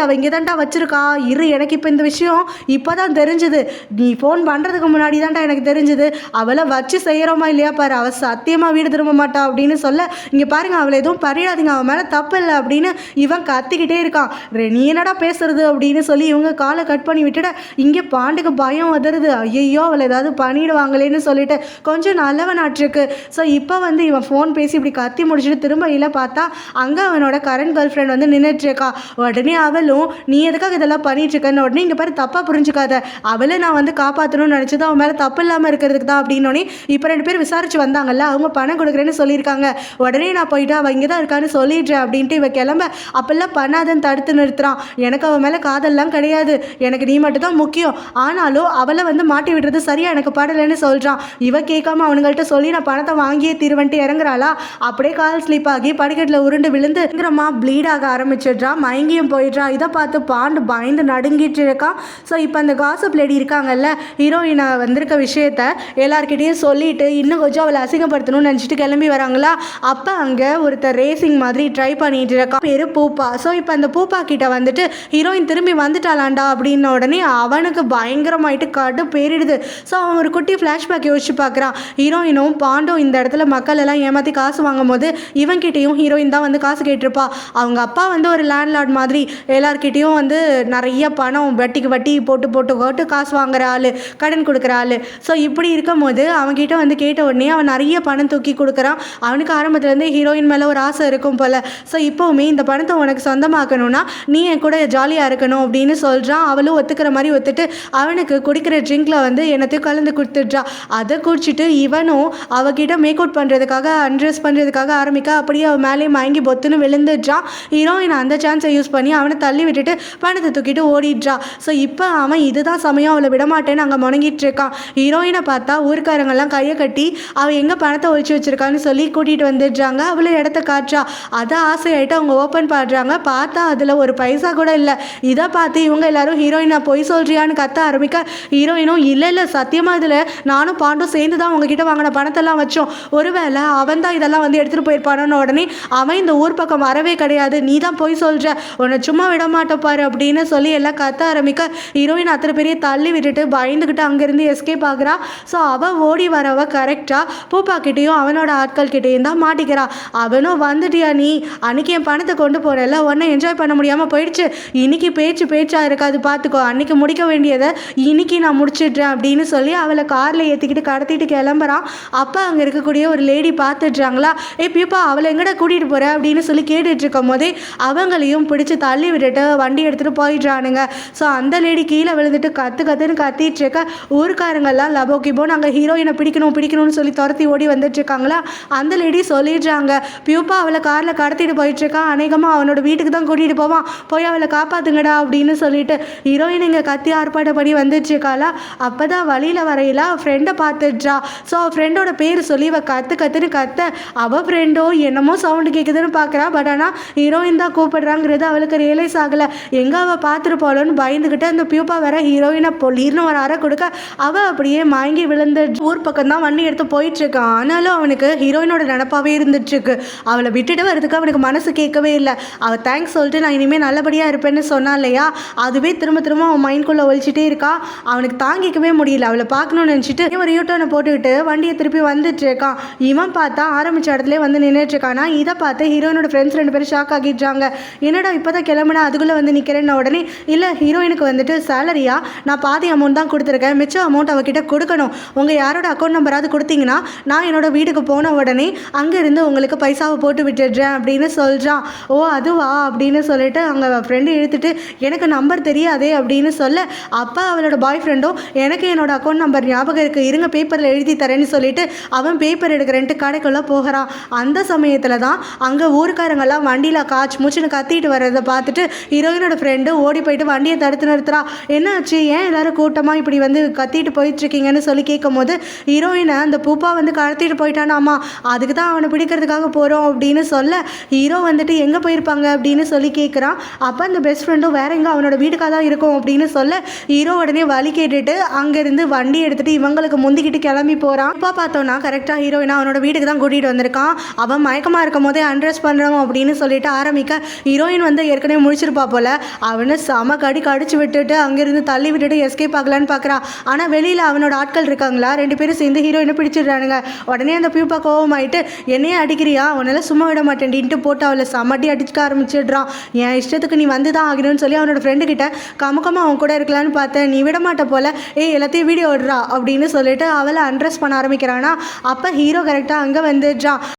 அவள் இங்கே தான்டா வச்சிருக்கா இரு, எனக்கு இப்போ இந்த விஷயம் இப்போ தான் தெரிஞ்சுது, நீ ஃபோன் பண்ணுறதுக்கு முன்னாடி தான்டா எனக்கு தெரிஞ்சுது, அவளை வச்சு செய்கிறோமா இல்லையா பாரு, அவள் சத்தியமாக வீடு திரும்ப மாட்டா அப்படின்னு சொல்ல, இங்கே பாருங்க அவளை எதுவும் பரியாதீங்க, அவன் மேலே தப்பு இல்லை அப்படின்னு இவன் கத்திக்கிட்டே இருக்கான். நீ என்னடா பேசுறது அப்படின்னு சொல்லி இவங்க காலை கட் பண்ணி விட்டுட இங்கே பாண்டுக்கு பயம் வந்துடுது. ஐயோ அவளை ஏதாவது பண்ணிடுவாங்களேன்னு சொல்லிட்டு கொஞ்சம் நல்லவனாட்டிருக்கு. ஸோ இப்போ வந்து இவன் ஃபோன் பேசி இப்படி கத்தி முடிச்சுட்டு திரும்ப இல்லை பார்த்தா அங்கே அவனோட கரண்ட் கேர்ள் ஃப்ரெண்ட் வந்து நின்றுட்டுருக்கா. உடனே அவளும் நீ எதுக்காக இதெல்லாம் பண்ணிட்டுருக்கன்னு உடனே இங்கே பாரு தப்பாக புரிஞ்சுக்காத, அவளை நான் வந்து காப்பாற்றணும்னு நினச்சது அவன் மேலே தப்பு இல்லாமல் இருக்கிறதுக்கு தான் அப்படின்னோடனே இப்போ 2 பேர் விசாரிச்சு வந்தாங்கல்ல, அவங்க பணம் கொடுக்குறேன்னு சொல்லியிருக்காங்க. உடனே நான் போயிட்டு அவள் இங்கே தான் இருக்கான்னு சொல்லிடுறேன் அப்படின்ட்டு இவ கிளம்ப அப்பெல்லாம் பண்ணாதன்னு தடுத்து நிறுத்துறான். எனக்கு அவன் மேலே காதல்லாம் கிடையாது, எனக்கு நீ மட்டும் தான் முக்கியம், ஆனாலும் அவளை வந்து மாட்டி விடுறது சரியா எனக்கு படலைன்னு சொல்கிறான். இவ கேட்காம அவனுங்கள்ட்ட சொல்லி நான் பணத்தை வாங்கியே தீர்வன்ட்டு இறங்குறாளா. அப்படியே கால் ஸ்லீப் ஆகி படிக்கட்டில் உருண்டு விழுந்துங்கிறமா ப்ளீட் ஆக ஆரம்பிச்சிடுறா, மயங்கியும் போயிடுறா. இதை பார்த்து பாண்டு பயந்து நடுங்கிட்டு இருக்கான். ஸோ இப்போ அந்த காசிப் லேடி இருக்காங்கல்ல, ஹீரோயினை வந்திருக்க விஷயத்த எல்லார்கிட்டையும் சொல்லிட்டு இன்னும் கொஞ்சம் அவளை அசிங்கப்படுத்தணும்னு நினச்சிட்டு கிளம்பி வராங்களா. அப்போ அங்கே ஒருத்தர் ரேசிங் மாதிரி ட்ரை பண்ணிட்டு இருக்கான், பேர் பூப்பா. ஸோ இப்போ அந்த பூப்பா கிட்ட வந்துட்டு ஹீரோயின் திரும்பி வந்துட்டாளாண்டா அப்படின்ன உடனே அவனுக்கு பயங்கரமாயிட்டு கடு பேரிடுது. ஸோ அவன் ஒரு குட்டி ஃப்ளாஷ்பேக் யோசிச்சு பார்க்குறான். ஹீரோயினும் பாண்டும் இந்த இடத்துல மக்கள் எல்லாம் ஏமாற்றி காசு வாங்கும் போது இவன்கிட்டையும் ஹீரோயின் தான் வந்து காசு கேட்டிருப்பா. அவங்க அப்பா வந்து ஒரு லேண்ட்லார்ட் மாதிரி எல்லார்கிட்டையும் வந்து நிறைய பணம் வட்டிக்கு வட்டி போட்டு போட்டு போட்டு காசு வாங்குற ஆள், கடன் கொடுக்குற ஆள். ஸோ இப்படி இருக்கும் போது அவன்கிட்ட வந்து கேட்ட உடனே அவன் நிறைய பணம் தூக்கி கொடுக்குறான். அவனுக்கு ஆரம்பத்துலேருந்து ஹீரோயின் மேலே ஒரு ஆசை இருக்கும் போல். ஸோ இப்போவுமே இந்த பணத்தை உனக்கு சொந்தமாக்கணும்னா நீ என் கூட ஜாலியாக இருக்கணும் அப்படின்னு சொல்கிறான். அவளும் ஒத்துக்கிற மாதிரி ஒத்துட்டு அவனுக்கு குடிக்கிற ட்ரிங்கில் வந்து என்னத்தையும் கலந்து கொடுத்துட்றா. அதை குடிச்சிட்டு இவனும் அவகிட்ட மேக் அவுட் பண்ணுறதுக்காக அன்ட்ரெஸ் பண்ணுறதுக்காக ஆரம்பிக்க அப்படியே அவன் மேலே மயங்கி பொத்துன்னு விழுந்துடுறான். ஹீரோயின் அந்த சான்ஸை யூஸ் பண்ணி அவனை தள்ளி விட்டுட்டு பணத்தை தூக்கிட்டு ஓடிடுறா. ஸோ இப்போ அவன் இதுதான் சமயம் அவளை விடமாட்டேன்னு அங்கே முணங்கிட்டு இருக்கான். ஹீரோயினை பார்த்தா ஊருக்காரங்கெல்லாம் கையை கட்டி அவள் எங்கே பணத்தை ஒழிச்சு வச்சிருக்கான்னு சொல்லி கூட்டிகிட்டு வந்துடுறாங்க. அவளை இடத்த காட்டுறா. அதை ஆசையாயிட்டு அவங்க ஓப்பன் பண்ணுறாங்க. பார்த்தா அதில் ஒரு பைசா கூட இல்லை. இதை பார்த்து இவங்க எல்லாரும் ஹீரோயினை பொய் சொல்றியான்னு கத்த ஆரம்பிக்க ஹீரோயினும் இல்லை சத்தியமாக இதில் நானும் பாண்டும் சேர்ந்து தான் உங்ககிட்ட வாங்கின பணத்தெல்லாம் வச்சோம், ஒருவேளை அவன் தான் இதெல்லாம் வந்து எடுத்துகிட்டு போயிருப்பானோன்னு உடனே அவன் இந்த ஊர் பக்கம் வரவே கிடையாது, நீ தான் போய் சொல்கிற, உன்னை சும்மா விட மாட்டோப்பாரு அப்படின்னு சொல்லி எல்லாம் கத்த ஆரம்பிக்க ஹீரோயின் அத்தனை பெரிய தள்ளி விட்டுட்டு பயந்துக்கிட்டு அங்கேருந்து எஸ்கேப் ஆகுறா. ஸோ அவள் ஓடி வரவ கரெக்டாக பூப்பாக்கிட்டேயும் அவனோட ஆட்கள் கிட்டேயும் தான் மாட்டிக்கிறா. அவனும் வந்துட்டியா நீ அன்றைக்கி என் பணத்தை கொண்டு போகிறல்ல, உன்னை என்ஜாய் பண்ண முடியாமல் போயிடுச்சு, இன்னைக்கு பேச்சாக இருக்காது பார்த்துக்கோ, அன்றைக்கி முடிக்க வேண்டியதை இன்னைக்கு நான் முடிச்சிடுறேன் அப்படின்னு சொல்லி அவளை காரில் ஏற்றிக்கிட்டு கடத்திட்டு கிளம்புறான். அப்போ அங்கே இருக்கக்கூடிய ஒரு லேடி பார்த்துட்றாங்களா, பியூப்பா அவளை எங்கடா கூட்டிகிட்டு போகிற அப்படின்னு சொல்லி கேட்டுட்டு இருக்கும் போதே அவங்களையும் பிடிச்சி தள்ளி விட்டுட்டு வண்டி எடுத்துகிட்டு போயிடுறானுங்க. ஸோ அந்த லேடி கீழே விழுந்துட்டு கத்துன்னு கத்திட்டு இருக்க ஊருக்காரங்கெல்லாம் லபோ கிபோ நாங்கள் ஹீரோயினை பிடிக்கணும்னு சொல்லி துரத்தி ஓடி வந்துட்டுருக்காங்களா. அந்த லேடி சொல்லிடுறாங்க, பியூப்பா அவளை காரில் கடத்திட்டு போயிட்டுருக்கான், அநேகமாக அவனோட வீட்டுக்கு தான் கூட்டிகிட்டு போவான், போய் அவளை காப்பாற்றுங்கடா அப்படின்னு சொல்லிட்டு ஹீரோயின் இங்கே கத்தி ஆர்ப்பாட்டப்படி வந்துட்டுருக்காளா. அப்போ தான் வழியில் வரையில ஃப்ரெண்டை பார்த்துட்றா. ஸோ ஃப்ரெண்டோட பேர் சொல்லி அவள் கத்துன்னு கத்த அவள் ஃப்ரெண்டோ என்னமோ சவுண்டு கேட்குதுன்னு பார்க்குறா. பட் ஆனால் ஹீரோயின் தான் கூப்பிடுறாங்கிறது அவளுக்கு ரியலைஸ் ஆகலை. எங்கே அவள் பார்த்துட்டு போகலன்னு பயந்துக்கிட்டு அந்த பியூப்பா வேற ஹீரோயினை பொலிர்னு ஒரு அறை கொடுக்க அவள் அப்படியே மயங்கி விழுந்து ஊர் பக்கம் தான் வண்டி எடுத்து போயிட்டுருக்கான். ஆனாலும் அவனுக்கு ஹீரோயினோட நினப்பாவே இருந்துட்டுருக்கு. அவளை விட்டுட்டு வரதுக்கு அவனுக்கு மனசு கேட்கவே இல்லை. அவள் தேங்க்ஸ் சொல்லிட்டு நான் இனிமேல் நல்லபடியாக இருப்பேன்னு சொன்னா இல்லையா, அதுவே திரும்ப அவன் மைண்ட்குள்ளே ஒழிச்சிட்டே இருக்கா. அவனுக்கு தாங்கிக்கவே முடியல. அவளை பார்க்கணும்னு நினச்சிட்டு ஒரு யூட்டர்னை போட்டுக்கிட்டு வண்டியை திருப்பி வந்துட்டு இருக்கான். இவன் பார்த்தா ஆரம்பிச்ச இடத்துல வந்து நின்றுட்டு இருக்கானா. இதை பார்த்து ஹீரோயினோட ஃப்ரெண்ட்ஸ் 2 பேரும் ஷாக் ஆகிடுறாங்க. என்னடா இப்போ தான் கிளம்புனா அதுக்குள்ளே வந்து நிற்கிறேன்னு உடனே இல்லை ஹீரோயினுக்கு வந்துட்டு சேலரியா நான் பாதி அமௌண்ட் தான் கொடுத்துருக்கேன், மிச்சம் அமௌண்ட் அவகிட்ட கொடுக்கணும், உங்கள் யாரோட அக்கௌண்ட் நம்பராவது கொடுத்தீங்கன்னா நான் என்னோட வீட்டுக்கு போன உடனே அங்கேருந்து உங்களுக்கு பைசாவை போட்டு விட்டுடுறேன் அப்படின்னு சொல்கிறான். ஓ அதுவா அப்படின்னு சொல்லிட்டு அங்கே ஃப்ரெண்டு இழுத்துட்டு எனக்கு நம்பர் தெரியாதே அப்படின்னு சொல்ல அப்போ அவளோட பாய் ஃப்ரெண்டும் எனக்கு என்னோட அக்கௌண்ட் நம்பர் ஞாபகம் இருக்குது, இருங்க பேப்பரில் எழுதி தரேன்னு சொல்லிட்டு அவன் பேப்பர் எடுக்கிறேன்ட்டு கடைக்குள்ளே போகிறான். அந்த சமயத்தில் தான் அங்கே ஊருக்காரங்கெல்லாம் வண்டியில் காய்ச்சி மூச்சுன்னு கத்திட்டு வர்றதை பார்த்துட்டு ஹீரோயினோட ஃப்ரெண்டு ஓடி போயிட்டு வண்டியை தடுத்து நிறுத்துறா. என்னாச்சு ஏன் எல்லாரும் கூட்டமாக இப்படி வந்து கத்திட்டு போயிட்டுருக்கீங்கன்னு சொல்லி கேட்கும்போது ஹீரோயினை அந்த பூப்பா வந்து கடத்திட்டு போயிட்டானாமா, அதுக்கு தான் அவனை பிடிக்கிறதுக்காக போகிறோம் அப்படின்னு சொல்ல ஹீரோ வந்துட்டு எங்கே போயிருப்பாங்க அப்படின்னு சொல்லி கேட்குறான். அப்போ அந்த பெஸ்ட் ஃப்ரெண்டும் வேற எங்கே அவனோட வீட்டுக்காக தான் இருக்கும் அப்படின்னு சொல்ல ஹீரோ உடனே வழி கேட்டுட்டு அங்கேருந்து வண்டி எடுத்துகிட்டு இவங்களுக்கு முந்திக்கிட்டு கிளம்பி போகிறான். அப்போ பார்த்தோன்னா கரெக்டாக ஹீரோயினா அவனோட வீட்டுக்கு தான் கூட்டிகிட்டு வந்திருக்கான். அவன் மயக்கமாக இருக்கும் போதே அண்ட்ரெஸ் பண்ணுறோம் அப்படின்னு சொல்லிட்டு ஆரம்பிக்க ஹீரோயின் வந்து ஏற்கனவே முடிச்சிருப்பா போல். அவனை செம கடிச்சு விட்டுட்டு அங்கேருந்து தள்ளி விட்டுட்டு எஸ்கேப் ஆகலான்னு பார்க்குறான். ஆனால் வெளியில் அவனோட ஆட்கள் இருக்காங்களா, 2 பேரும் சேர்ந்து ஹீரோயினை பிடிச்சிடுறானுங்க. உடனே அந்த பியூப்பா கோவமாயிட்டு என்னையே அடிக்கிறியா, உன்னால சும்மா விட மாட்டேன்டின்ட்டு போட்டு அவளை சமட்டி அடிச்சுக்க ஆரம்பிச்சிடுறான். என் இஷ்டத்துக்கு நீ வந்து தான் ஆகணும்னு சொல்லி அவனோட ஃப்ரெண்டு கிட்ட கமுக்கமாக அவன் கூட இருக்கலான்னு பார்த்தேன், நீ விட மாட்ட போல, எல்லாத்தையும் வீடியோ விடுறா அப்படின்னு சொல்லிட்டு அவளை அண்ட்ரெஸ் பண்ண ஆரம்பிக்கிறானா. அப்போ ஹீரோ கரெக்டாக அங்கே வந்துடுறான்.